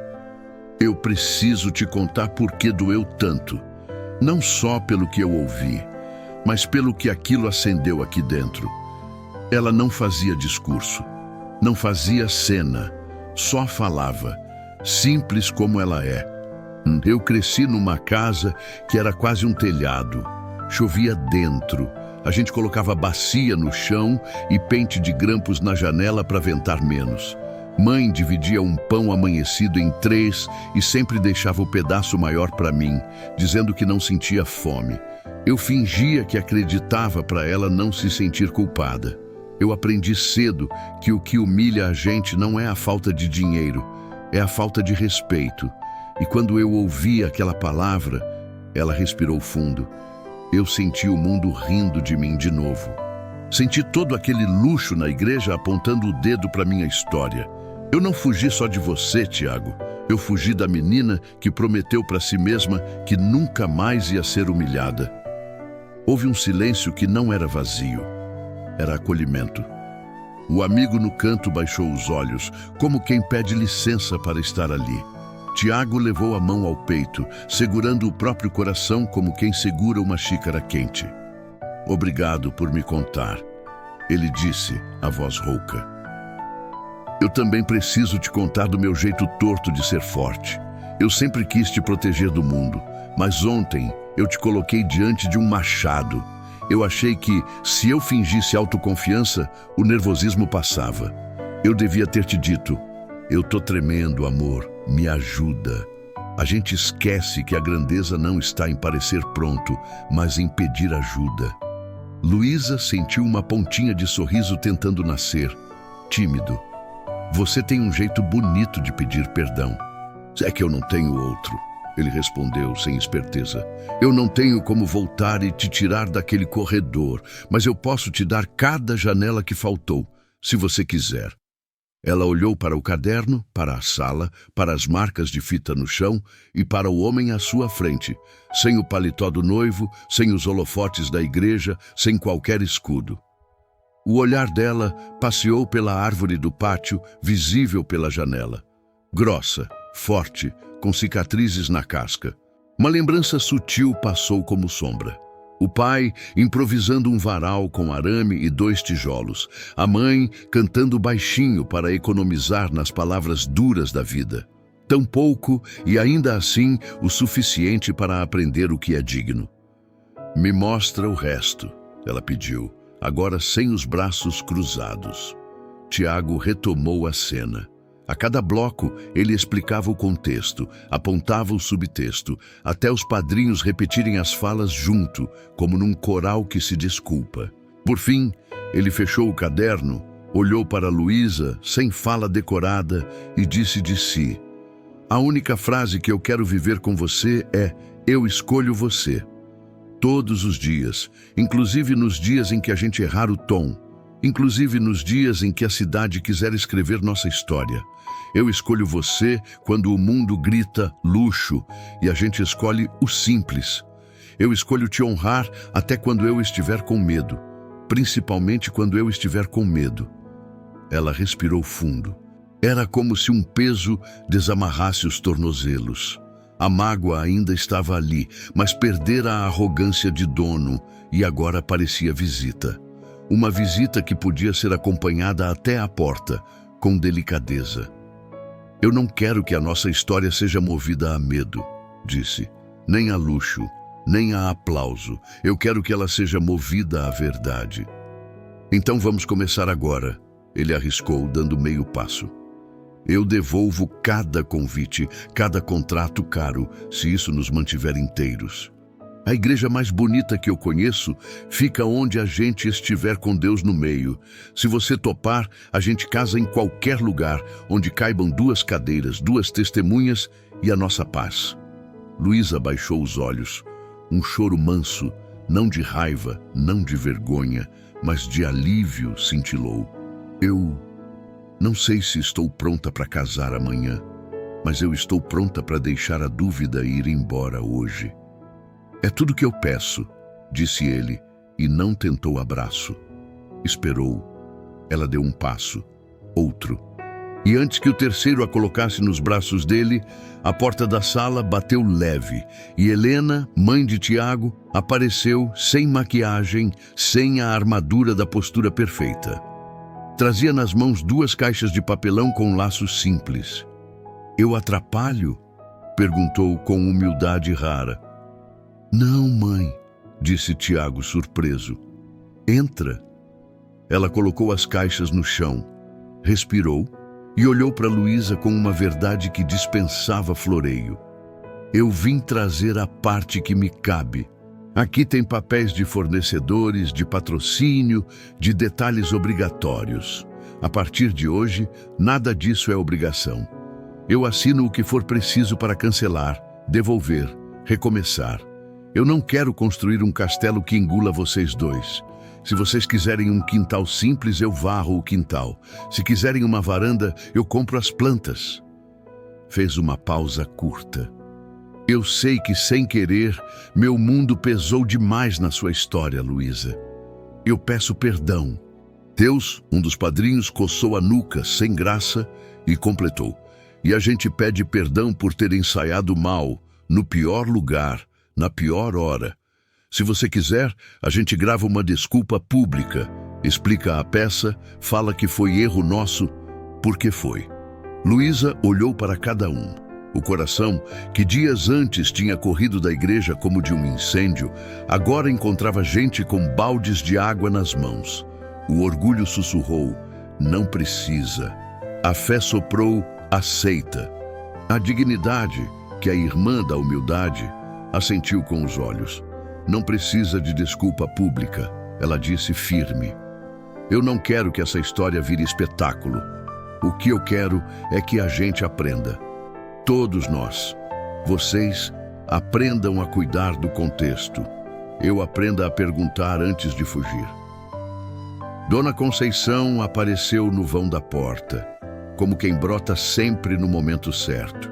Eu preciso te contar por que doeu tanto. Não só pelo que eu ouvi, mas pelo que aquilo acendeu aqui dentro. Ela não fazia discurso, não fazia cena, só falava, simples como ela é. Eu cresci numa casa que era quase um telhado. Chovia dentro. A gente colocava bacia no chão e pente de grampos na janela para ventar menos. Mãe dividia um pão amanhecido em 3 e sempre deixava o pedaço maior para mim, dizendo que não sentia fome. Eu fingia que acreditava para ela não se sentir culpada. Eu aprendi cedo que o que humilha a gente não é a falta de dinheiro, é a falta de respeito. E quando eu ouvi aquela palavra, ela respirou fundo. Eu senti o mundo rindo de mim de novo. Senti todo aquele luxo na igreja apontando o dedo para minha história. Eu não fugi só de você, Tiago. Eu fugi da menina que prometeu para si mesma que nunca mais ia ser humilhada. Houve um silêncio que não era vazio. Era acolhimento. O amigo no canto baixou os olhos, como quem pede licença para estar ali. Tiago levou a mão ao peito, segurando o próprio coração como quem segura uma xícara quente. "Obrigado por me contar," ele disse, a voz rouca. "Eu também preciso te contar do meu jeito torto de ser forte. Eu sempre quis te proteger do mundo, mas ontem eu te coloquei diante de um machado. Eu achei que, se eu fingisse autoconfiança, o nervosismo passava. Eu devia ter te dito: eu tô tremendo, amor, me ajuda." A gente esquece que a grandeza não está em parecer pronto, mas em pedir ajuda. Luísa sentiu uma pontinha de sorriso tentando nascer, tímido. "Você tem um jeito bonito de pedir perdão." "É que eu não tenho outro," ele respondeu sem esperteza. "Eu não tenho como voltar e te tirar daquele corredor, mas eu posso te dar cada janela que faltou, se você quiser." Ela olhou para o caderno, para a sala, para as marcas de fita no chão e para o homem à sua frente, sem o paletó do noivo, sem os holofotes da igreja, sem qualquer escudo. O olhar dela passeou pela árvore do pátio, visível pela janela. Grossa, forte, com cicatrizes na casca. Uma lembrança sutil passou como sombra. O pai improvisando um varal com arame e 2 tijolos. A mãe cantando baixinho para economizar nas palavras duras da vida. Tão pouco e ainda assim o suficiente para aprender o que é digno. Me mostra o resto, ela pediu, agora sem os braços cruzados. Tiago retomou a cena. A cada bloco, ele explicava o contexto, apontava o subtexto, até os padrinhos repetirem as falas junto, como num coral que se desculpa. Por fim, ele fechou o caderno, olhou para Luísa, sem fala decorada, e disse de si: "A única frase que eu quero viver com você é: eu escolho você. Todos os dias, inclusive nos dias em que a gente errar o tom, inclusive nos dias em que a cidade quiser escrever nossa história. Eu escolho você quando o mundo grita luxo e a gente escolhe o simples. Eu escolho te honrar até quando eu estiver com medo, principalmente quando eu estiver com medo." Ela respirou fundo. Era como se um peso desamarrasse os tornozelos. A mágoa ainda estava ali, mas perdera a arrogância de dono e agora parecia visita. Uma visita que podia ser acompanhada até a porta, com delicadeza. "Eu não quero que a nossa história seja movida a medo", disse. "Nem a luxo, nem a aplauso. Eu quero que ela seja movida à verdade." "Então vamos começar agora", ele arriscou, dando meio passo. "Eu devolvo cada convite, cada contrato caro, se isso nos mantiver inteiros. A igreja mais bonita que eu conheço fica onde a gente estiver com Deus no meio. Se você topar, a gente casa em qualquer lugar, onde caibam 2 cadeiras, 2 testemunhas e a nossa paz." Luísa baixou os olhos. Um choro manso, não de raiva, não de vergonha, mas de alívio cintilou. "Eu não sei se estou pronta para casar amanhã, mas eu estou pronta para deixar a dúvida ir embora hoje." "É tudo que eu peço", disse ele, e não tentou abraço. Esperou. Ela deu um passo, outro. E antes que o terceiro a colocasse nos braços dele, a porta da sala bateu leve, e Helena, mãe de Tiago, apareceu sem maquiagem, sem a armadura da postura perfeita. Trazia nas mãos 2 caixas de papelão com laços simples. "Eu atrapalho?", perguntou com humildade rara. "Não, mãe", disse Tiago surpreso. "Entra." Ela colocou as caixas no chão, respirou e olhou para Luísa com uma verdade que dispensava floreio. "Eu vim trazer a parte que me cabe. Aqui tem papéis de fornecedores, de patrocínio, de detalhes obrigatórios. A partir de hoje, nada disso é obrigação. Eu assino o que for preciso para cancelar, devolver, recomeçar. Eu não quero construir um castelo que engula vocês 2. Se vocês quiserem um quintal simples, eu varro o quintal. Se quiserem uma varanda, eu compro as plantas." Fez uma pausa curta. "Eu sei que, sem querer, meu mundo pesou demais na sua história, Luísa. Eu peço perdão." Deus, um dos padrinhos, coçou a nuca, sem graça, e completou. "E a gente pede perdão por ter ensaiado mal, no pior lugar, na pior hora. Se você quiser, a gente grava uma desculpa pública, explica a peça, fala que foi erro nosso, porque foi." Luísa olhou para cada um. O coração, que dias antes tinha corrido da igreja como de um incêndio, agora encontrava gente com baldes de água nas mãos. O orgulho sussurrou: "Não precisa." A fé soprou: "Aceita." A dignidade, que é a irmã da humildade, assentiu com os olhos. "Não precisa de desculpa pública", ela disse firme. "Eu não quero que essa história vire espetáculo. O que eu quero é que a gente aprenda. Todos nós. Vocês aprendam a cuidar do contexto. Eu aprenda a perguntar antes de fugir." Dona Conceição apareceu no vão da porta, como quem brota sempre no momento certo,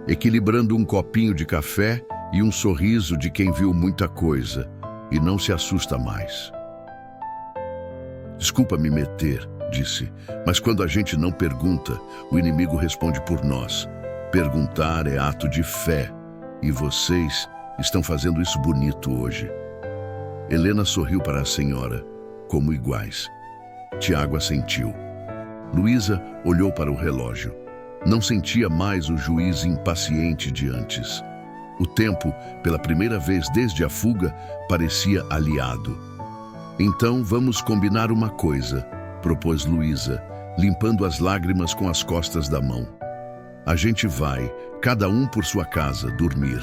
equilibrando um copinho de café e um sorriso de quem viu muita coisa e não se assusta mais. "Desculpa me meter", disse, "mas quando a gente não pergunta, o inimigo responde por nós. Perguntar é ato de fé, e vocês estão fazendo isso bonito hoje." Helena sorriu para a senhora, como iguais. Tiago assentiu. Luísa olhou para o relógio. Não sentia mais o juiz impaciente de antes. O tempo, pela primeira vez desde a fuga, parecia aliado. Então vamos combinar uma coisa, propôs Luísa, limpando as lágrimas com as costas da mão. A gente vai, cada um por sua casa, dormir.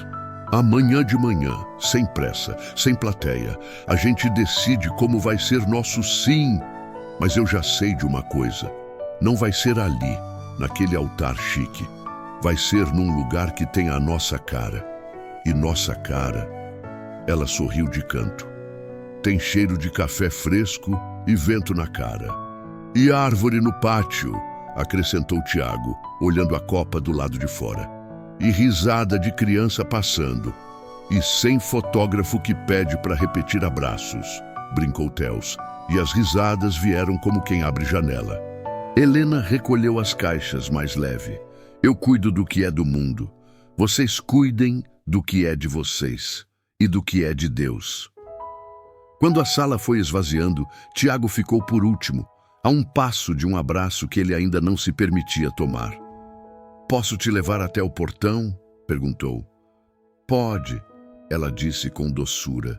Amanhã de manhã, sem pressa, sem plateia, a gente decide como vai ser nosso sim. Mas eu já sei de uma coisa. Não vai ser ali, naquele altar chique. Vai ser num lugar que tem a nossa cara. E nossa cara, ela sorriu de canto. Tem cheiro de café fresco e vento na cara. E árvore no pátio, acrescentou Tiago, olhando a copa do lado de fora. E risada de criança passando. E sem fotógrafo que pede para repetir abraços, brincou Theus. E as risadas vieram como quem abre janela. Helena recolheu as caixas mais leve. Eu cuido do que é do mundo. Vocês cuidem do que é de vocês e do que é de Deus. Quando a sala foi esvaziando, Tiago ficou por último, a um passo de um abraço que ele ainda não se permitia tomar. Posso te levar até o portão? Perguntou. Pode, ela disse com doçura.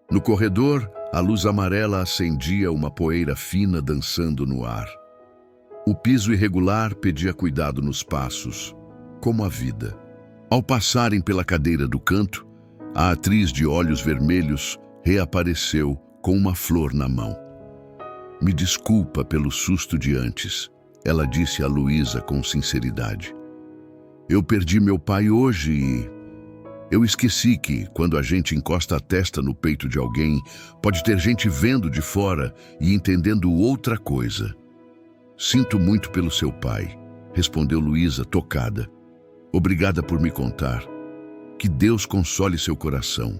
No corredor, a luz amarela acendia uma poeira fina dançando no ar. O piso irregular pedia cuidado nos passos, como a vida. Ao passarem pela cadeira do canto, a atriz de olhos vermelhos reapareceu com uma flor na mão. Me desculpa pelo susto de antes, ela disse a Luísa com sinceridade. Eu perdi meu pai hoje e... Eu esqueci que, quando a gente encosta a testa no peito de alguém, pode ter gente vendo de fora e entendendo outra coisa. Sinto muito pelo seu pai, respondeu Luísa, tocada. Obrigada por me contar. Que Deus console seu coração.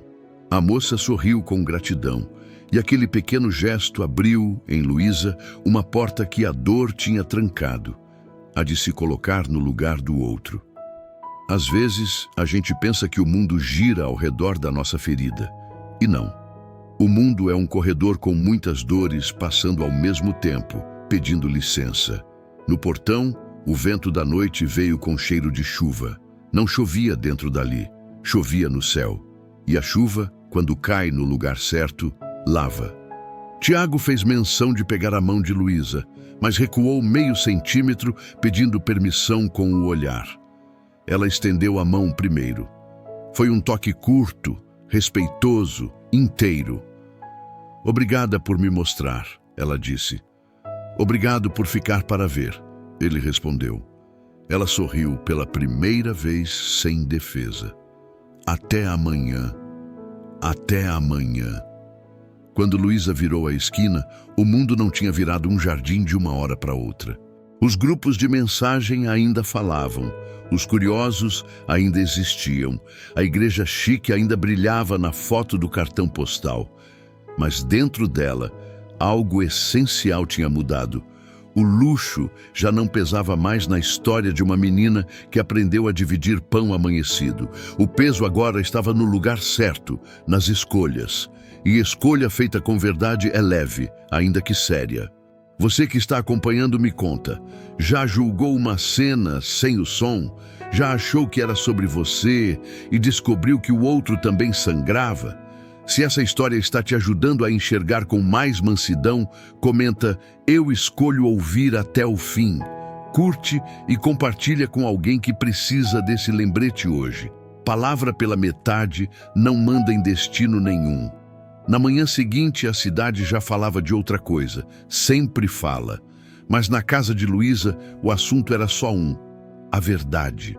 A moça sorriu com gratidão, e aquele pequeno gesto abriu, em Luísa, uma porta que a dor tinha trancado, a de se colocar no lugar do outro. Às vezes, a gente pensa que o mundo gira ao redor da nossa ferida. E não. O mundo é um corredor com muitas dores passando ao mesmo tempo, pedindo licença. No portão, o vento da noite veio com cheiro de chuva. Não chovia dentro dali, chovia no céu. E a chuva, quando cai no lugar certo, lava. Tiago fez menção de pegar a mão de Luísa, mas recuou meio centímetro, pedindo permissão com o olhar. Ela estendeu a mão primeiro. Foi um toque curto, respeitoso, inteiro. Obrigada por me mostrar, ela disse. Obrigado por ficar para ver, ele respondeu. Ela sorriu pela primeira vez sem defesa. Até amanhã. Até amanhã. Quando Luísa virou a esquina, o mundo não tinha virado um jardim de uma hora para outra. Os grupos de mensagem ainda falavam. Os curiosos ainda existiam. A igreja chique ainda brilhava na foto do cartão postal. Mas dentro dela, algo essencial tinha mudado. O luxo já não pesava mais na história de uma menina que aprendeu a dividir pão amanhecido. O peso agora estava no lugar certo, nas escolhas. E escolha feita com verdade é leve, ainda que séria. Você que está acompanhando me conta, já julgou uma cena sem o som? Já achou que era sobre você e descobriu que o outro também sangrava? Se essa história está te ajudando a enxergar com mais mansidão, comenta, eu escolho ouvir até o fim. Curte e compartilha com alguém que precisa desse lembrete hoje. Palavra pela metade não manda em destino nenhum. Na manhã seguinte, a cidade já falava de outra coisa. Sempre fala. Mas na casa de Luísa, o assunto era só um: a verdade.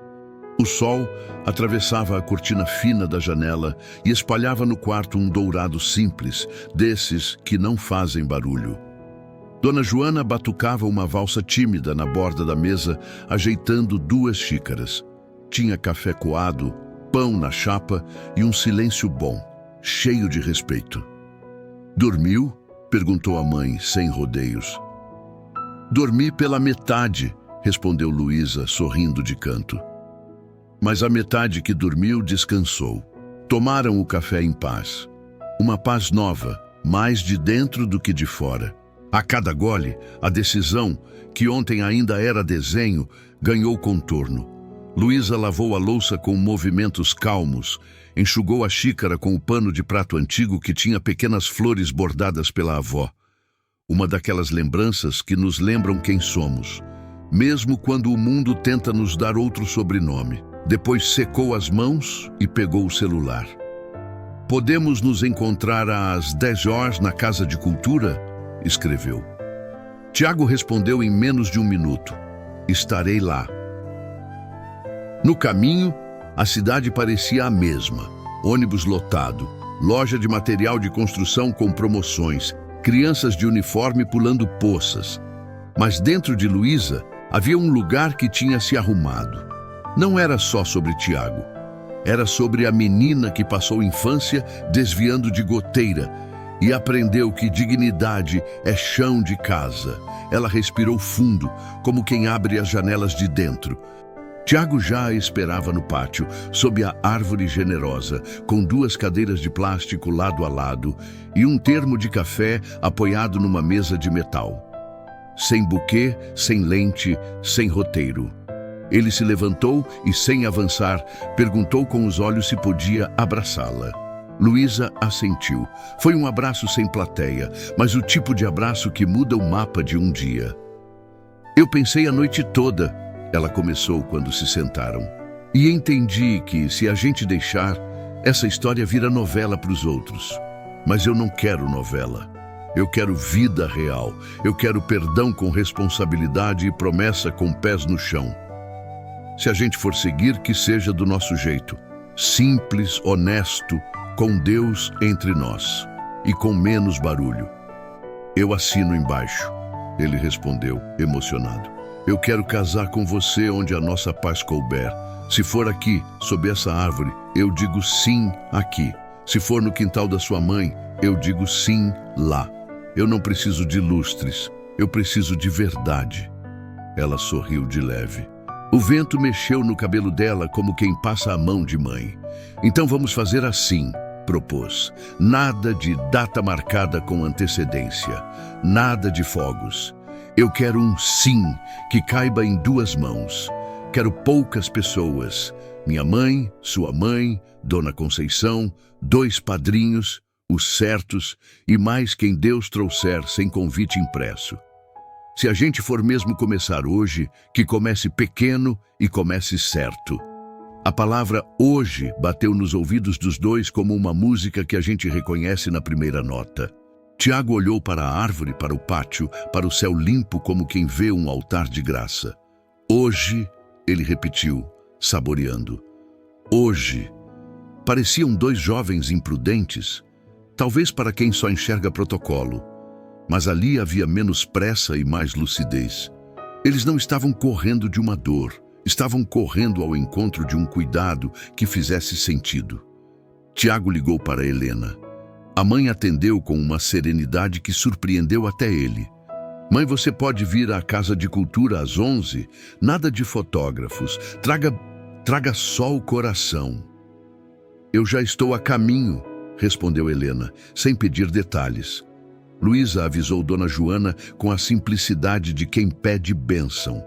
O sol atravessava a cortina fina da janela e espalhava no quarto um dourado simples, desses que não fazem barulho. Dona Joana batucava uma valsa tímida na borda da mesa, ajeitando 2 xícaras. Tinha café coado, pão na chapa e um silêncio bom, cheio de respeito. Dormiu? Perguntou a mãe, sem rodeios. Dormi pela metade, respondeu Luísa, sorrindo de canto. Mas a metade que dormiu descansou. Tomaram o café em paz. Uma paz nova, mais de dentro do que de fora. A cada gole, a decisão, que ontem ainda era desenho, ganhou contorno. Luísa lavou a louça com movimentos calmos, enxugou a xícara com o pano de prato antigo que tinha pequenas flores bordadas pela avó. Uma daquelas lembranças que nos lembram quem somos, mesmo quando o mundo tenta nos dar outro sobrenome. Depois secou as mãos e pegou o celular. Podemos nos encontrar às 10 horas na Casa de Cultura? Escreveu. Tiago respondeu em menos de 1 minuto. Estarei lá. No caminho, a cidade parecia a mesma. Ônibus lotado, loja de material de construção com promoções, crianças de uniforme pulando poças. Mas dentro de Luísa havia um lugar que tinha se arrumado. Não era só sobre Tiago. Era sobre a menina que passou infância desviando de goteira e aprendeu que dignidade é chão de casa. Ela respirou fundo, como quem abre as janelas de dentro. Tiago já a esperava no pátio, sob a árvore generosa, com 2 cadeiras de plástico lado a lado e um termo de café apoiado numa mesa de metal. Sem buquê, sem lente, sem roteiro. Ele se levantou e, sem avançar, perguntou com os olhos se podia abraçá-la. Luísa assentiu. Foi um abraço sem plateia, mas o tipo de abraço que muda o mapa de um dia. Eu pensei a noite toda, ela começou quando se sentaram. E entendi que, se a gente deixar, essa história vira novela para os outros. Mas eu não quero novela. Eu quero vida real. Eu quero perdão com responsabilidade e promessa com pés no chão. Se a gente for seguir, que seja do nosso jeito. Simples, honesto, com Deus entre nós. E com menos barulho. Eu assino embaixo. Ele respondeu, emocionado. Eu quero casar com você onde a nossa paz couber. Se for aqui, sob essa árvore, eu digo sim aqui. Se for no quintal da sua mãe, eu digo sim lá. Eu não preciso de lustres, eu preciso de verdade. Ela sorriu de leve. O vento mexeu no cabelo dela como quem passa a mão de mãe. Então vamos fazer assim, propôs. Nada de data marcada com antecedência. Nada de fogos. Eu quero um sim que caiba em 2 mãos. Quero poucas pessoas. Minha mãe, sua mãe, Dona Conceição, 2 padrinhos, os certos e mais quem Deus trouxer sem convite impresso. Se a gente for mesmo começar hoje, que comece pequeno e comece certo. A palavra hoje bateu nos ouvidos dos 2 como uma música que a gente reconhece na primeira nota. Tiago olhou para a árvore, para o pátio, para o céu limpo como quem vê um altar de graça. Hoje, ele repetiu, saboreando. Hoje. Pareciam 2 jovens imprudentes, talvez para quem só enxerga protocolo. Mas ali havia menos pressa e mais lucidez. Eles não estavam correndo de uma dor, estavam correndo ao encontro de um cuidado que fizesse sentido. Tiago ligou para Helena. A mãe atendeu com uma serenidade que surpreendeu até ele. Mãe, você pode vir à Casa de Cultura às 11? Nada de fotógrafos. Traga só o coração. Eu já estou a caminho, respondeu Helena, sem pedir detalhes. Luísa avisou Dona Joana com a simplicidade de quem pede bênção.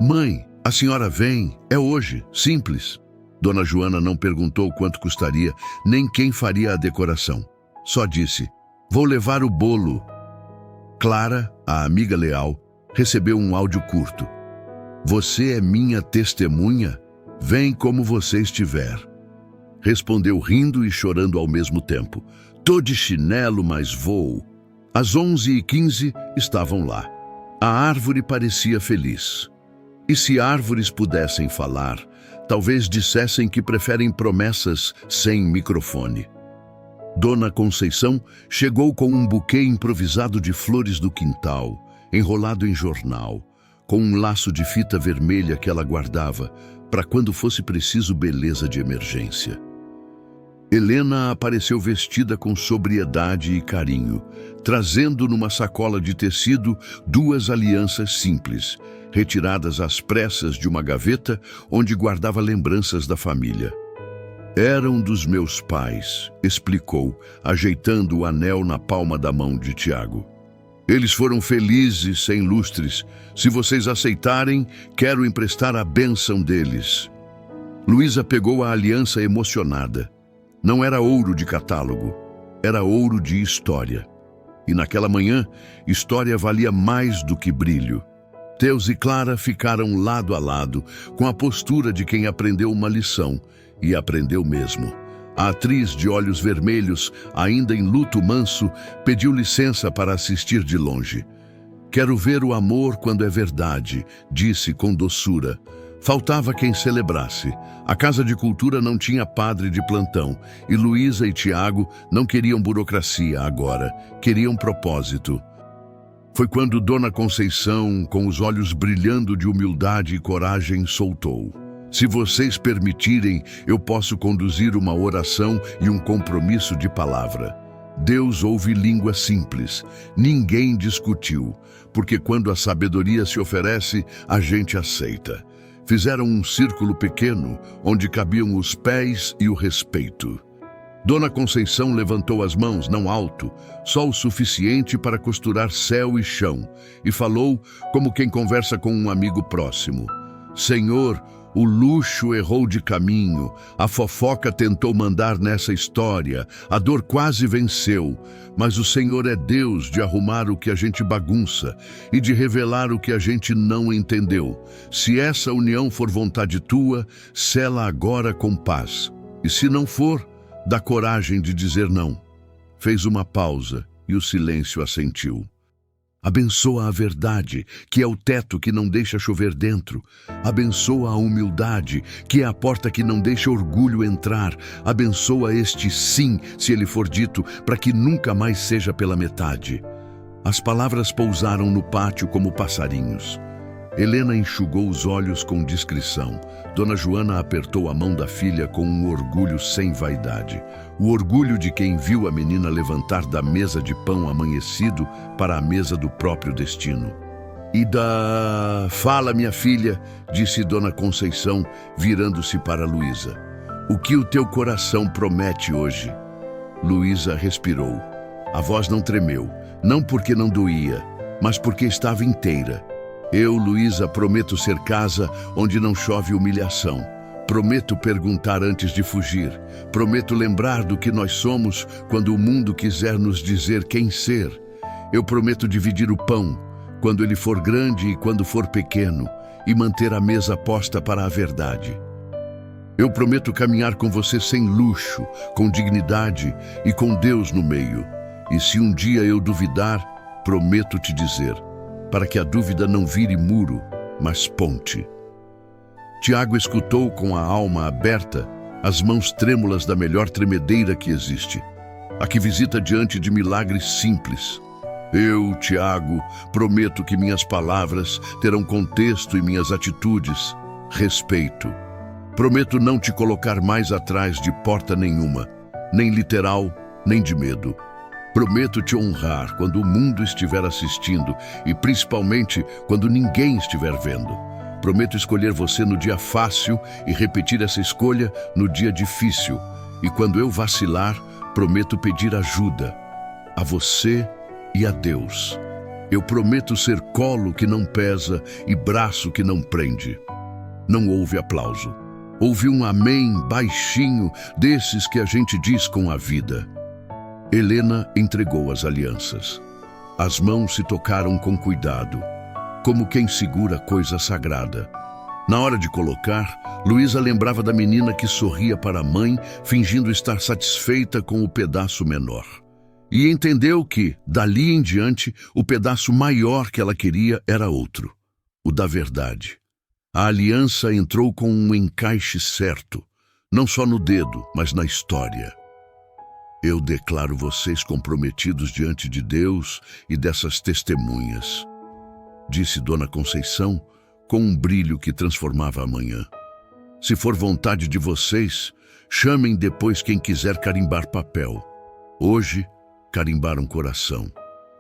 Mãe, a senhora vem, é hoje, simples. Dona Joana não perguntou quanto custaria, nem quem faria a decoração. Só disse, vou levar o bolo. Clara, a amiga leal, recebeu um áudio curto. Você é minha testemunha? Vem como você estiver. Respondeu rindo e chorando ao mesmo tempo. Tô de chinelo, mas vou. Às 11h15 estavam lá. A árvore parecia feliz. E se árvores pudessem falar, talvez dissessem que preferem promessas sem microfone. Dona Conceição chegou com um buquê improvisado de flores do quintal, enrolado em jornal, com um laço de fita vermelha que ela guardava para quando fosse preciso beleza de emergência. Helena apareceu vestida com sobriedade e carinho, trazendo numa sacola de tecido 2 alianças simples, retiradas às pressas de uma gaveta onde guardava lembranças da família. Eram dos meus pais, explicou, ajeitando o anel na palma da mão de Tiago. Eles foram felizes sem lustres. Se vocês aceitarem, quero emprestar a bênção deles. Luísa pegou a aliança emocionada. Não era ouro de catálogo, era ouro de história. E naquela manhã, história valia mais do que brilho. Teus e Clara ficaram lado a lado, com a postura de quem aprendeu uma lição, e aprendeu mesmo. A atriz de olhos vermelhos, ainda em luto manso, pediu licença para assistir de longe. Quero ver o amor quando é verdade, disse com doçura. Faltava quem celebrasse. A Casa de Cultura não tinha padre de plantão, e Luísa e Tiago não queriam burocracia agora, queriam propósito. Foi quando Dona Conceição, com os olhos brilhando de humildade e coragem, soltou. Se vocês permitirem, eu posso conduzir uma oração e um compromisso de palavra. Deus ouve língua simples. Ninguém discutiu, porque quando a sabedoria se oferece, a gente aceita. Fizeram um círculo pequeno, onde cabiam os pés e o respeito. Dona Conceição levantou as mãos, não alto, só o suficiente para costurar céu e chão, e falou como quem conversa com um amigo próximo. Senhor, o luxo errou de caminho, a fofoca tentou mandar nessa história, a dor quase venceu, mas o Senhor é Deus de arrumar o que a gente bagunça e de revelar o que a gente não entendeu. Se essa união for vontade tua, sela agora com paz. E se não for, dá coragem de dizer não. Fez uma pausa e o silêncio assentiu. Abençoa a verdade, que é o teto que não deixa chover dentro. Abençoa a humildade, que é a porta que não deixa orgulho entrar. Abençoa este sim, se ele for dito, para que nunca mais seja pela metade. As palavras pousaram no pátio como passarinhos. Helena enxugou os olhos com discrição. Dona Joana apertou a mão da filha com um orgulho sem vaidade. O orgulho de quem viu a menina levantar da mesa de pão amanhecido para a mesa do próprio destino. Fala, minha filha, disse Dona Conceição, virando-se para Luísa. O que o teu coração promete hoje? Luísa respirou. A voz não tremeu, não porque não doía, mas porque estava inteira. Eu, Luísa, prometo ser casa onde não chove humilhação. Prometo perguntar antes de fugir. Prometo lembrar do que nós somos quando o mundo quiser nos dizer quem ser. Eu prometo dividir o pão, quando ele for grande e quando for pequeno, e manter a mesa posta para a verdade. Eu prometo caminhar com você sem luxo, com dignidade e com Deus no meio. E se um dia eu duvidar, prometo te dizer, para que a dúvida não vire muro, mas ponte. Tiago escutou com a alma aberta, as mãos trêmulas da melhor tremedeira que existe, a que visita diante de milagres simples. Eu, Tiago, prometo que minhas palavras terão contexto e minhas atitudes, respeito. Prometo não te colocar mais atrás de porta nenhuma, nem literal, nem de medo. Prometo te honrar quando o mundo estiver assistindo e principalmente quando ninguém estiver vendo. Prometo escolher você no dia fácil e repetir essa escolha no dia difícil. E quando eu vacilar, prometo pedir ajuda a você e a Deus. Eu prometo ser colo que não pesa e braço que não prende. Não houve aplauso. Houve um amém baixinho desses que a gente diz com a vida. Helena entregou as alianças. As mãos se tocaram com cuidado, como quem segura coisa sagrada. Na hora de colocar, Luísa lembrava da menina que sorria para a mãe, fingindo estar satisfeita com o pedaço menor. E entendeu que, dali em diante, o pedaço maior que ela queria era outro, o da verdade. A aliança entrou com um encaixe certo, não só no dedo, mas na história. Eu declaro vocês comprometidos diante de Deus e dessas testemunhas, disse Dona Conceição, com um brilho que transformava a manhã. Se for vontade de vocês, chamem depois quem quiser carimbar papel. Hoje, carimbaram coração.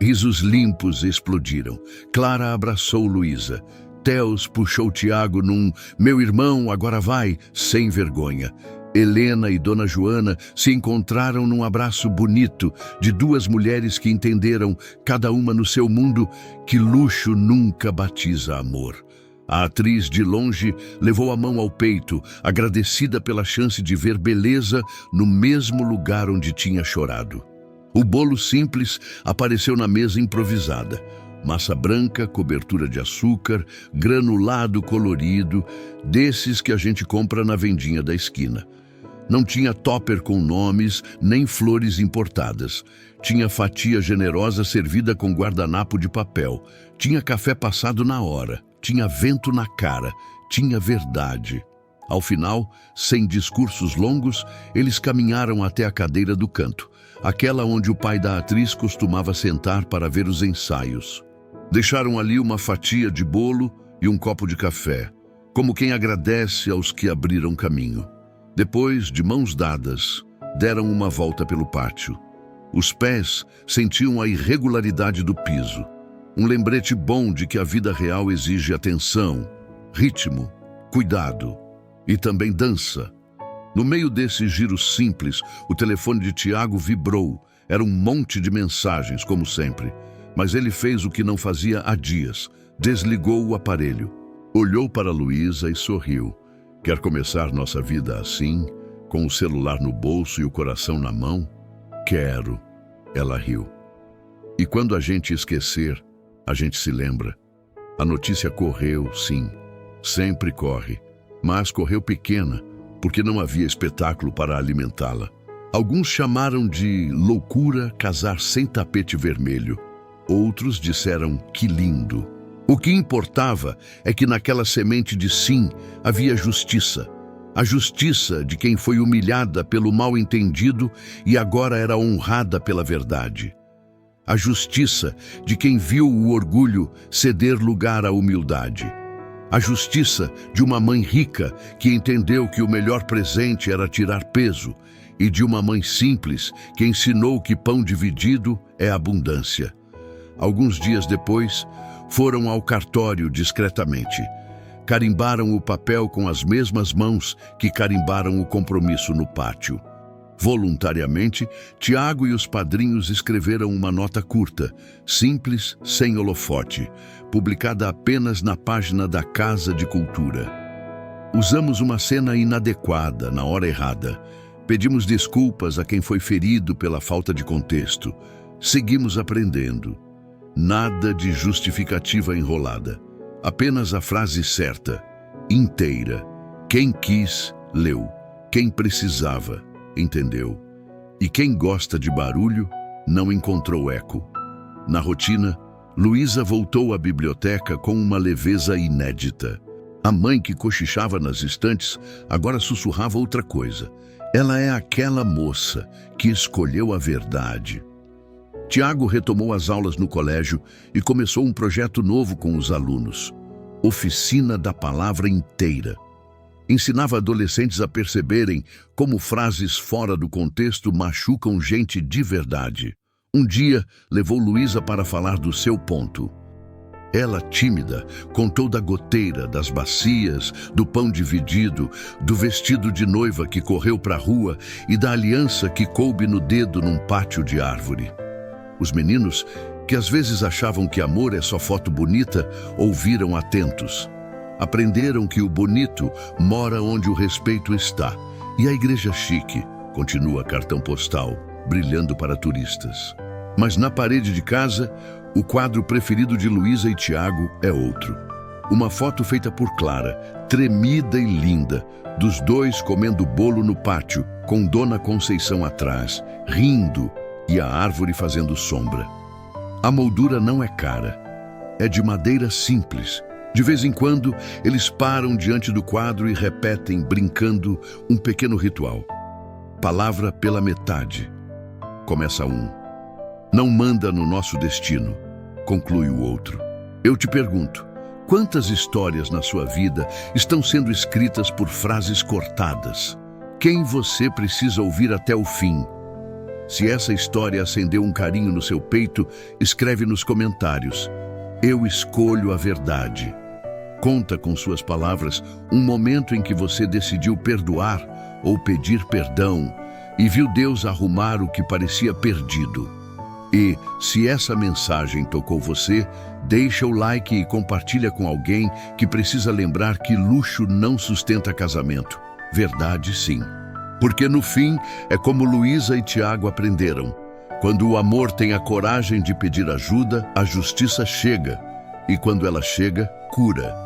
Risos limpos explodiram. Clara abraçou Luísa. Teos puxou Tiago num "meu irmão, agora vai", sem vergonha. Helena e Dona Joana se encontraram num abraço bonito de duas mulheres que entenderam, cada uma no seu mundo, que luxo nunca batiza amor. A atriz, de longe, levou a mão ao peito, agradecida pela chance de ver beleza no mesmo lugar onde tinha chorado. O bolo simples apareceu na mesa improvisada. Massa branca, cobertura de açúcar, granulado colorido, desses que a gente compra na vendinha da esquina. Não tinha topper com nomes, nem flores importadas. Tinha fatia generosa servida com guardanapo de papel. Tinha café passado na hora. Tinha vento na cara. Tinha verdade. Ao final, sem discursos longos, eles caminharam até a cadeira do canto, aquela onde o pai da atriz costumava sentar para ver os ensaios. Deixaram ali uma fatia de bolo e um copo de café, como quem agradece aos que abriram caminho. Depois, de mãos dadas, deram uma volta pelo pátio. Os pés sentiam a irregularidade do piso. Um lembrete bom de que a vida real exige atenção, ritmo, cuidado e também dança. No meio desse giro simples, o telefone de Tiago vibrou. Era um monte de mensagens, como sempre. Mas ele fez o que não fazia há dias. Desligou o aparelho. Olhou para Luísa e sorriu. Quer começar nossa vida assim, com o celular no bolso e o coração na mão? Quero. Ela riu. E quando a gente esquecer, a gente se lembra. A notícia correu, sim. Sempre corre. Mas correu pequena, porque não havia espetáculo para alimentá-la. Alguns chamaram de loucura casar sem tapete vermelho. Outros disseram que lindo. O que importava é que naquela semente de sim havia justiça. A justiça de quem foi humilhada pelo mal-entendido e agora era honrada pela verdade. A justiça de quem viu o orgulho ceder lugar à humildade. A justiça de uma mãe rica que entendeu que o melhor presente era tirar peso, e de uma mãe simples que ensinou que pão dividido é abundância. Alguns dias depois, foram ao cartório discretamente. Carimbaram o papel com as mesmas mãos que carimbaram o compromisso no pátio. Voluntariamente, Tiago e os padrinhos escreveram uma nota curta, simples, sem holofote, publicada apenas na página da Casa de Cultura. Usamos uma cena inadequada, na hora errada. Pedimos desculpas a quem foi ferido pela falta de contexto. Seguimos aprendendo. Nada de justificativa enrolada. Apenas a frase certa, inteira. Quem quis, leu. Quem precisava, entendeu. E quem gosta de barulho, não encontrou eco. Na rotina, Luísa voltou à biblioteca com uma leveza inédita. A mãe que cochichava nas estantes agora sussurrava outra coisa. Ela é aquela moça que escolheu a verdade. Tiago retomou as aulas no colégio e começou um projeto novo com os alunos. Oficina da Palavra Inteira. Ensinava adolescentes a perceberem como frases fora do contexto machucam gente de verdade. Um dia, levou Luísa para falar do seu ponto. Ela, tímida, contou da goteira, das bacias, do pão dividido, do vestido de noiva que correu para a rua e da aliança que coube no dedo num pátio de árvore. Os meninos, que às vezes achavam que amor é só foto bonita, ouviram atentos. Aprenderam que o bonito mora onde o respeito está. E a igreja chique, continua cartão postal, brilhando para turistas. Mas na parede de casa, o quadro preferido de Luísa e Tiago é outro. Uma foto feita por Clara, tremida e linda, dos dois comendo bolo no pátio, com Dona Conceição atrás, rindo, e a árvore fazendo sombra. A moldura não é cara, é de madeira simples. De vez em quando, eles param diante do quadro e repetem, brincando, um pequeno ritual. Palavra pela metade. Começa um. Não manda no nosso destino, conclui o outro. Eu te pergunto, quantas histórias na sua vida estão sendo escritas por frases cortadas? Quem você precisa ouvir até o fim? Se essa história acendeu um carinho no seu peito, escreve nos comentários. Eu escolho a verdade. Conta com suas palavras um momento em que você decidiu perdoar ou pedir perdão e viu Deus arrumar o que parecia perdido. E, se essa mensagem tocou você, deixa o like e compartilha com alguém que precisa lembrar que luxo não sustenta casamento. Verdade, sim. Porque no fim, é como Luísa e Tiago aprenderam. Quando o amor tem a coragem de pedir ajuda, a justiça chega. E quando ela chega, cura.